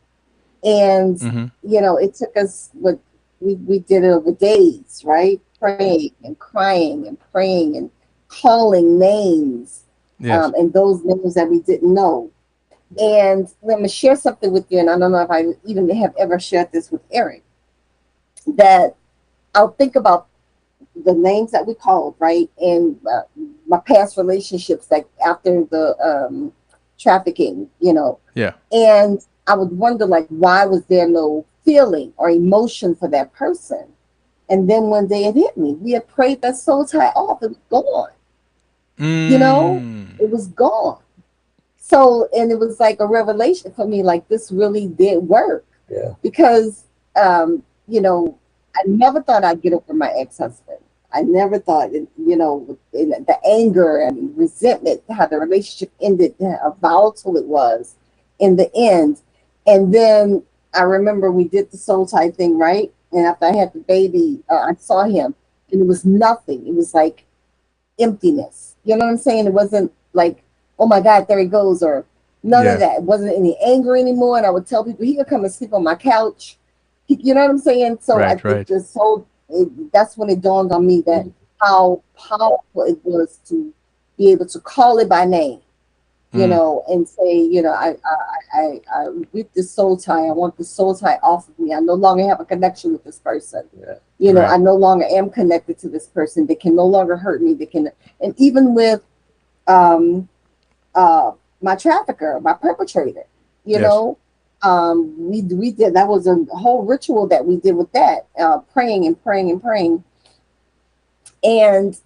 and you know, it took us what we did it over days, right? Praying and crying and praying and calling names, and those names that we didn't know. And let me share something with you, and I don't know if I even have ever shared this with Eric, that I'll think about the names that we called, right? And my past relationships, like after the trafficking, you know. Yeah. And I would wonder, like, why was there no feeling or emotion for that person? And then one day it hit me. We had prayed that soul tie off. It was gone. You know, it was gone. So, and it was like a revelation for me, like this really did work. Yeah. Because, you know, I never thought I'd get over my ex-husband. I never thought, you know, the anger and resentment, how the relationship ended, how volatile it was in the end. And then I remember we did the soul tie thing, right? And after I had the baby, I saw him, and it was nothing. It was like emptiness. You know what I'm saying? It wasn't like, oh my God, there he goes, or none of that. It wasn't any anger anymore. And I would tell people he could come and sleep on my couch. You know what I'm saying? So I think the soul, that's when it dawned on me that how powerful it was to be able to call it by name, you know, and say, you know, I with this soul tie, I want the soul tie off of me. I no longer have a connection with this person. You know, I no longer am connected to this person. They can no longer hurt me. They can, and even with my trafficker, my perpetrator, you know, we did, that was a whole ritual that we did with that, praying and praying and praying. And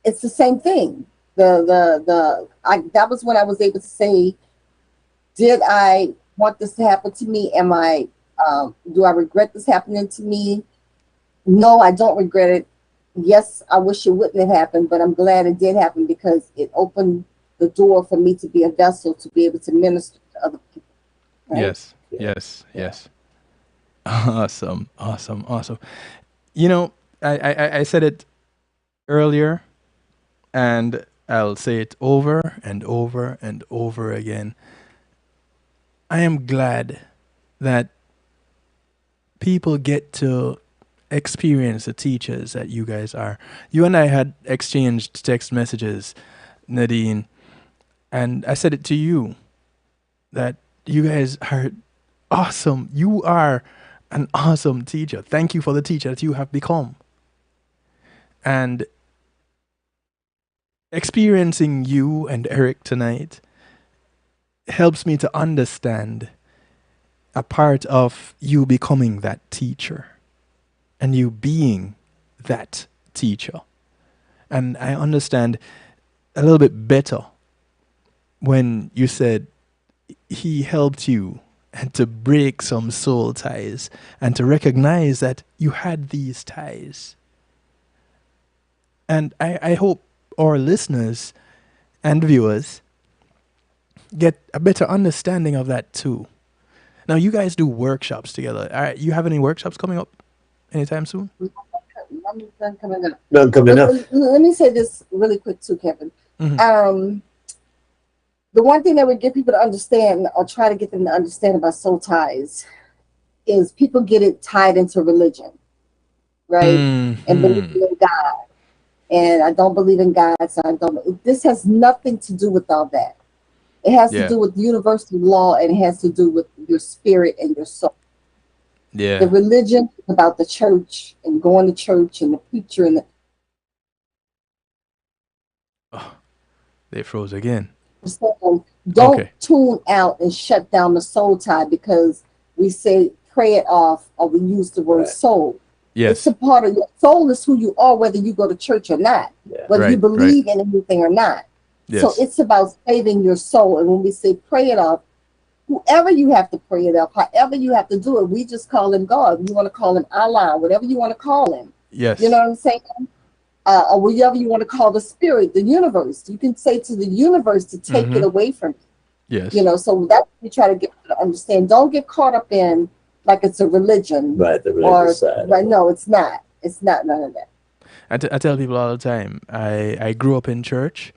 it's the same thing. That was when I was able to say, did I want this to happen to me? Do I regret this happening to me? No, I don't regret it. Yes, I wish it wouldn't have happened, but I'm glad it did happen because it opened the door for me to be a vessel to be able to minister to other people. Right? Yes. Awesome. You know, I said it earlier, and I'll say it over and over and over again. I am glad that people get to experience the teachers that you guys are. You and I had exchanged text messages, Nadine, and I said it to you that you guys are awesome. You are an awesome teacher. Thank you for the teacher that you have become. And experiencing you and Eric tonight helps me to understand a part of you becoming that teacher and you being that teacher. And I understand a little bit better when you said he helped you and to break some soul ties and to recognize that you had these ties. And I hope our listeners and viewers get a better understanding of that too. Now, you guys do workshops together. All right, you have any workshops coming up anytime soon? None coming up. None coming up. Let me say this really quick too, Kevin. The one thing that would get people to understand, or try to get them to understand about soul ties, is people get it tied into religion, right? And believing in God. And I don't believe in God, so I don't. This has nothing to do with all that. It has to do with universal law, and it has to do with your spirit and your soul. Yeah. The religion is about the church and going to church and the preacher and the. Oh, they froze again. So don't tune out and shut down the soul tie because we say pray it off or we use the word soul. Yes. It's a part of your soul is who you are, whether you go to church or not, whether you believe in anything or not. Yes. So it's about saving your soul. And when we say pray it off, whoever you have to pray it off, however you have to do it, we just call him God. You want to call him Allah, whatever you want to call him. Yes. You know what I'm saying? Or whatever you want to call the spirit, the universe. You can say to the universe to take it away from you. Yes. You know, so that's what we try to get people to understand. Don't get caught up in like it's a religion. Right, the Or religious side. right, no, it's not. It's not none of that. I tell people all the time, I grew up in church.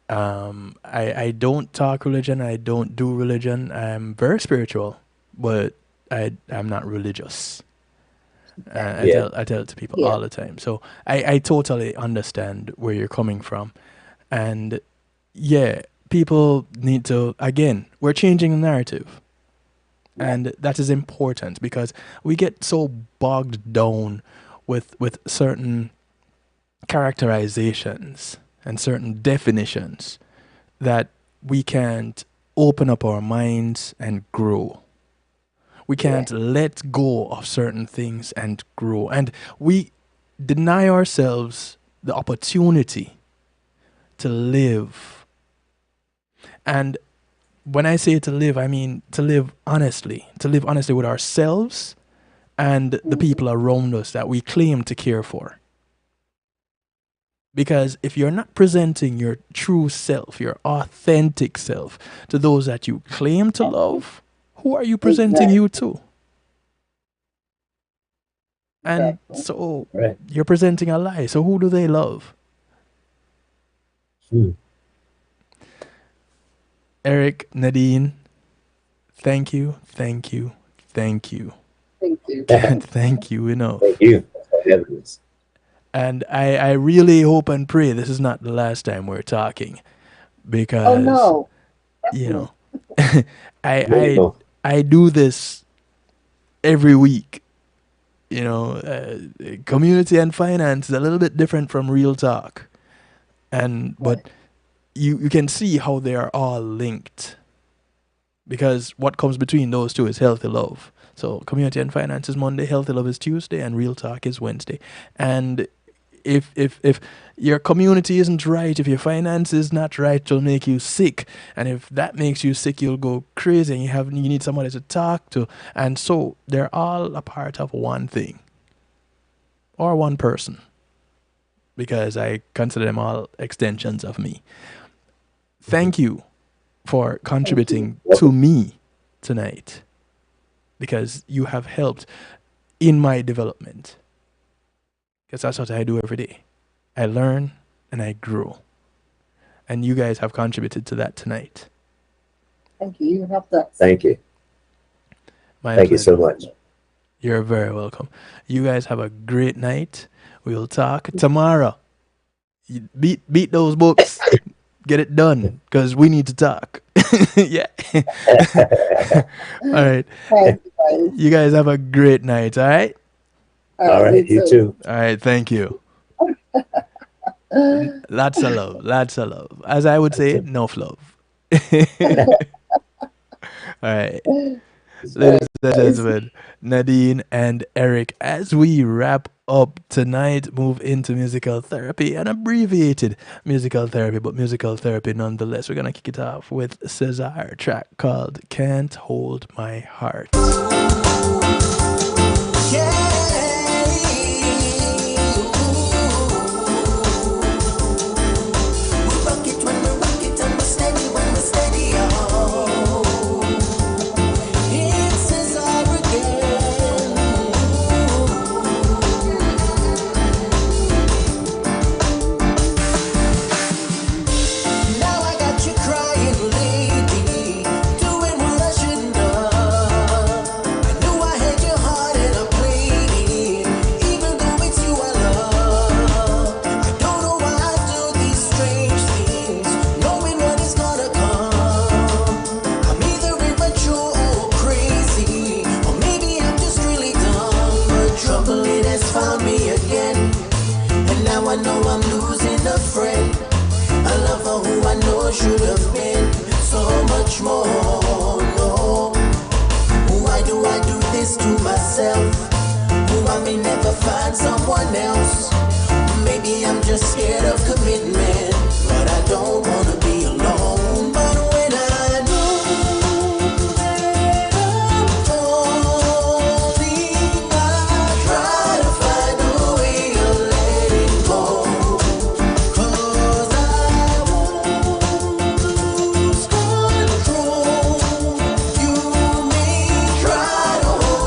I don't talk religion. I don't do religion. I'm very spiritual, but I'm not religious. I tell it to people all the time. So I totally understand where you're coming from. And yeah, people need to, again, we're changing the narrative. And that is important because we get so bogged down with certain characterizations and certain definitions that we can't open up our minds and grow. We can't let go of certain things and grow. And we deny ourselves the opportunity to live. And when I say to live, I mean to live honestly with ourselves and the people around us that we claim to care for. Because if you're not presenting your true self, your authentic self to those that you claim to love, who are you presenting you to? And so you're presenting a lie. So who do they love? Eric, Nadine, thank you. Thank you. Thank you, Thank you for having us. And I really hope and pray this is not the last time we're talking. Because, you know, I do this every week. You know, community and finance is a little bit different from real talk. But you can see how they are all linked. Because what comes between those two is healthy love. So community and finance is Monday, healthy love is Tuesday, and real talk is Wednesday. And if your community isn't right, if your finance is not right, it'll make you sick. And if that makes you sick, you'll go crazy and you need somebody to talk to. And so they're all a part of one thing. Or one person. Because I consider them all extensions of me. Thank you for contributing to me tonight. Because you have helped in my development. Because that's what I do every day. I learn and I grow. And you guys have contributed to that tonight. Thank you. You helped us. Thank you. Thank you so much. You're very welcome. You guys have a great night. We'll talk tomorrow. You beat those books. Get it done. Because we need to talk. Yeah. All right. You guys have a great night. All right? All right. You too. All right. Thank you. Lots of love. Lots of love. As I would say, enough love. All right. Ladies and gentlemen, Nadine and Eric, as we wrap up tonight, move into musical therapy, an abbreviated musical therapy, but musical therapy nonetheless. We're going to kick it off with Cesar, a track called Can't Hold My Heart. I know I'm losing a friend, a lover who I know should have been so much more. No, why do I do this to myself? Who I may never find someone else. Maybe I'm just scared of commitment, but I don't wanna be alone. But when I know that I'm falling, I try to find a way of letting go. 'Cause I won't lose control. You may try to hold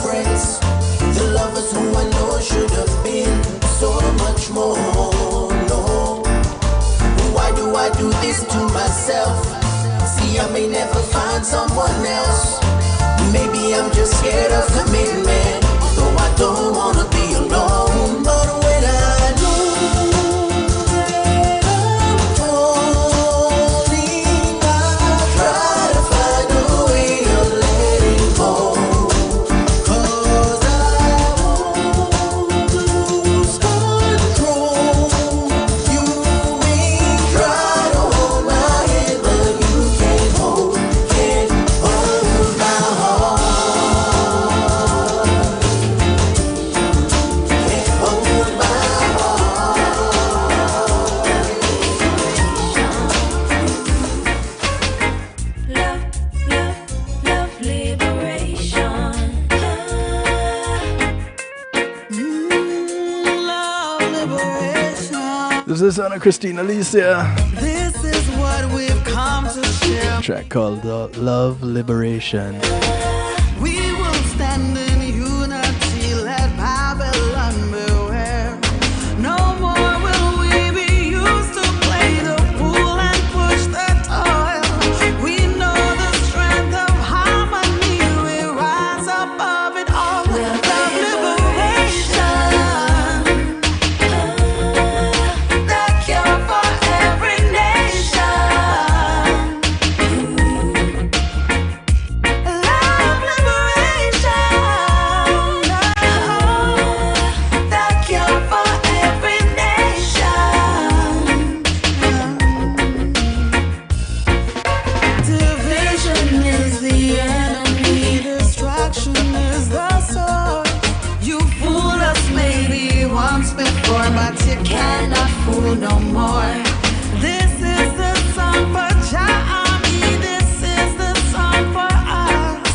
friends, the lovers who I know should have been so much more. No, why do I do this to myself? See, I may never find someone else. Maybe I'm just scared of commitment, though I don't wanna be alone. But when I do, This is Anna Christine Alicia. this is what we've come to share. A track called Love Liberation. We will stand in unity, let Babylon beware. No more will we be used to play the fool and push the toil. We know the strength of harmony, we rise above it all. Love liberation, the cure for every nation. Love liberation, the cure for every nation. Division is the enemy, destruction is the sword. You fooled us maybe once before, but you cannot fool no more. This is the song for Jah-Ami, this is the song for us.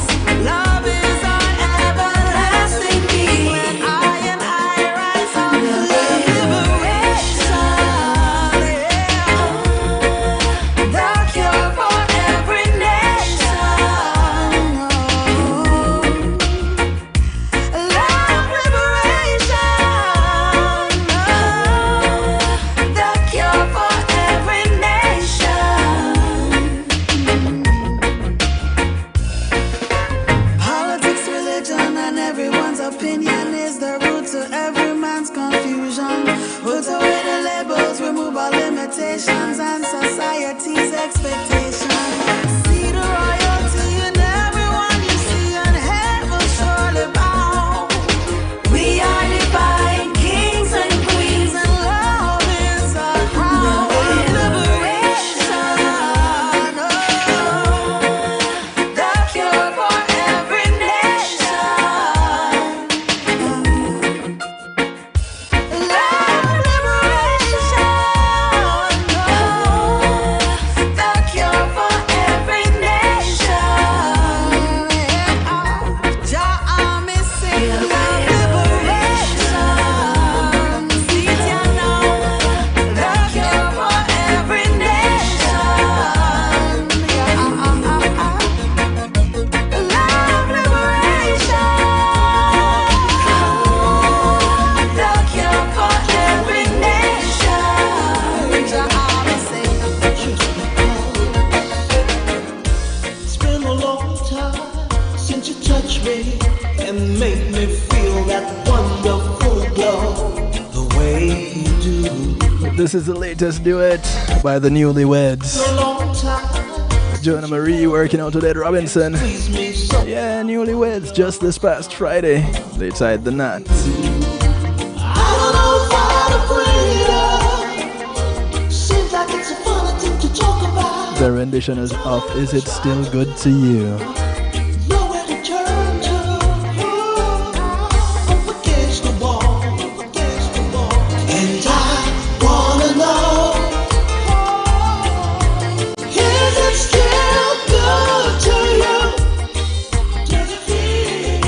Love is our everlasting need. When I and I rise up, love liberation, the cure for every nation. Love liberation, the cure for every nation. Politics, religion, and everyone's opinion is the root to every man's confusion. Put away the labels, remove all limitations and society's expectations. See the royalty in everyone you see, and head will surely bow. We are divine kings and queens, and love is our crown. Liberation, the cure for every nation. Love liberation, the cure for every nation. Jah-Ami sing love liberation. See it now, the cure for every nation. Love liberation, the cure for every nation. Jah-Ami sing. It's been a long time since you touched me and made me feel that wonderful glow the way you do. This is the latest duet by the Newlyweds. A long time, Joanna Marie working out with Ed Robinson. please me so. Yeah, Newlyweds just this past Friday. They tied the knot. I don't know how to bring it up. Seems like it's a funny thing to talk about. The rendition is of Is It Still Good to You? Nowhere to turn to. Up against the wall, and I wanna know, is it still good to you? Does it feel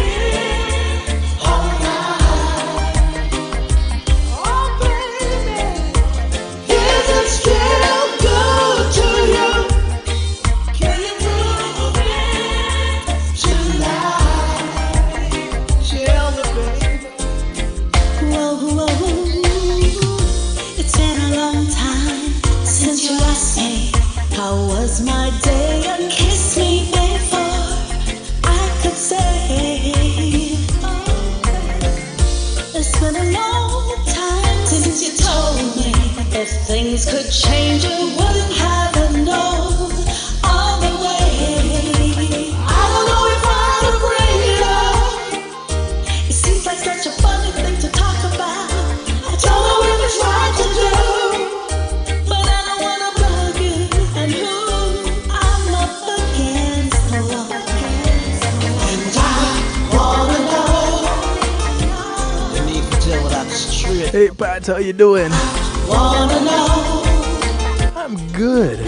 alright? Oh baby, is it still good to you? Can you prove it? things could change, you wouldn't have known all the way. I don't know if I'd bring it up. It seems like such a funny thing to talk about. I don't know if it's right to do, but I don't wanna bug you. And who I'm up against the wall. And I wanna know. You need to tell without the strip. Hey Pat, how you doing? Wanna know. I'm good.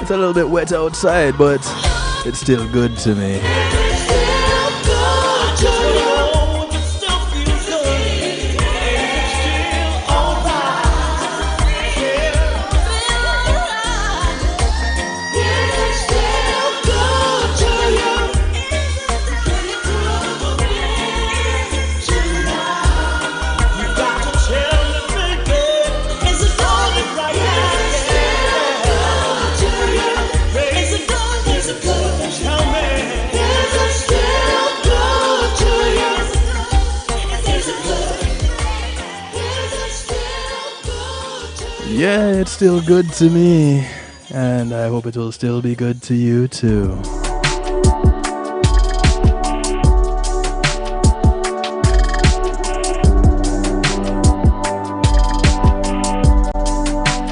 It's a little bit wet outside, but it's still good to me. Yeah, it's still good to me, and I hope it will still be good to you too.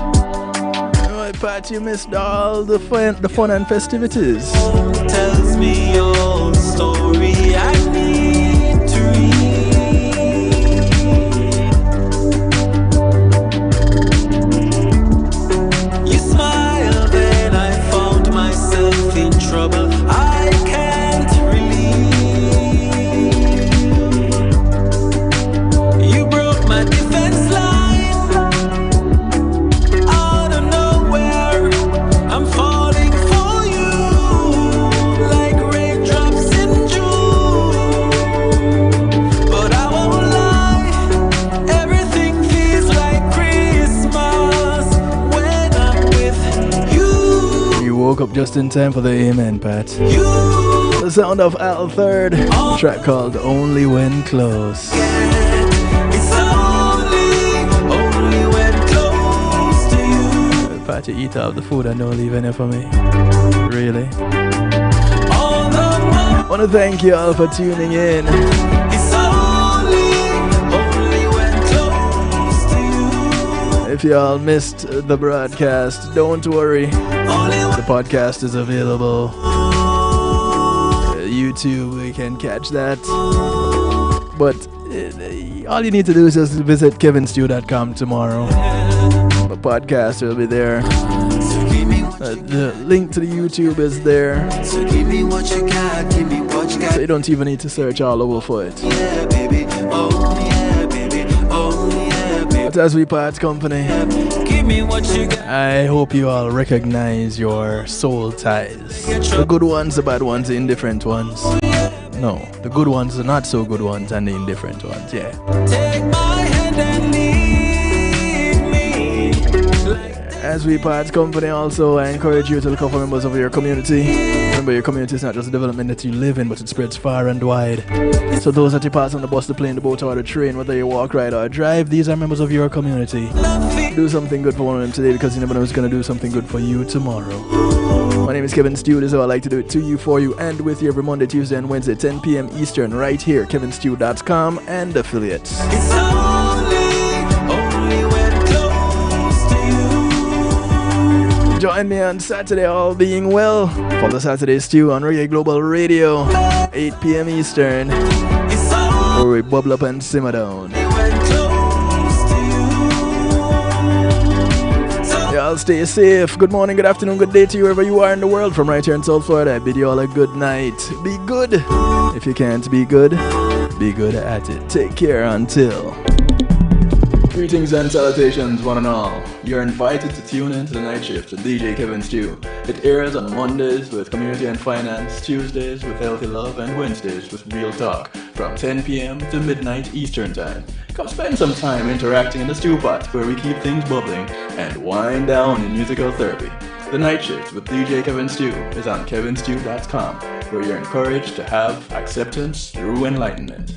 Alright, Pat, you missed all the fun and festivities. Tells me your story. I need to read. You smiled and I found myself in trouble. I can't relieve. You broke my defense line. Out of nowhere, I'm falling for you like raindrops in June. But I won't lie, everything feels like Christmas when I'm with you. You woke up just in time for the amen, Pat. You The sound of Al Third, track called Only When Close. it's only when close to you. Pat, you eat up the food and don't leave any for me. Really? All the more, I want to thank you all for tuning in. it's only when close to you. If you all missed the broadcast, don't worry. Only The podcast is available. YouTube, we can catch that. But all you need to do is just visit kevinstew.com tomorrow. The podcast will be there. so give me, The link to the YouTube is there. so give me what you got, give me what you got. So you don't even need to search all over for it. Yeah, baby. Oh, yeah, baby. Oh, yeah, baby. But as we part company, Give me what you got. I hope you all recognize your soul ties. The good ones, the bad ones, the indifferent ones. No, the good ones, the not so good ones, and the indifferent ones, yeah. Take my hand and lead me. As we part company also, I encourage you to look out for members of your community. Remember, your community is not just a development that you live in, but it spreads far and wide. So those that you pass on the bus, the plane, the boat, or the train, whether you walk, ride, or drive, these are members of your community. Do something good for one of them today, because you never know who's going to do something good for you tomorrow. My name is Kevin Stew. This is how I like to do it to you, for you, and with you every Monday, Tuesday, and Wednesday, 10 p.m. Eastern, right here, kevinstew.com and affiliates. It's only when close to you. Join me on Saturday, all being well, for the Saturday Stew on Reggae Global Radio, 8 p.m. Eastern, It's where we bubble up and simmer down. when close to you. So Y'all stay safe. Good morning, good afternoon, good day to you wherever you are in the world. From right here in South Florida, I bid you all a good night. Be good. If you can't be good at it. Take care until. Greetings and salutations, one and all. You're invited to tune in to the night shift with DJ Kevin Stew. It airs on Mondays with Community and Finance, Tuesdays with Healthy Love, and Wednesdays with Real Talk from 10 p.m. to midnight Eastern Time. Come spend some time interacting in the stew pot where we keep things bubbling and wind down in musical therapy. The Night Shift with DJ Kevin Stew is on kevinstew.com, where you're encouraged to have acceptance through enlightenment.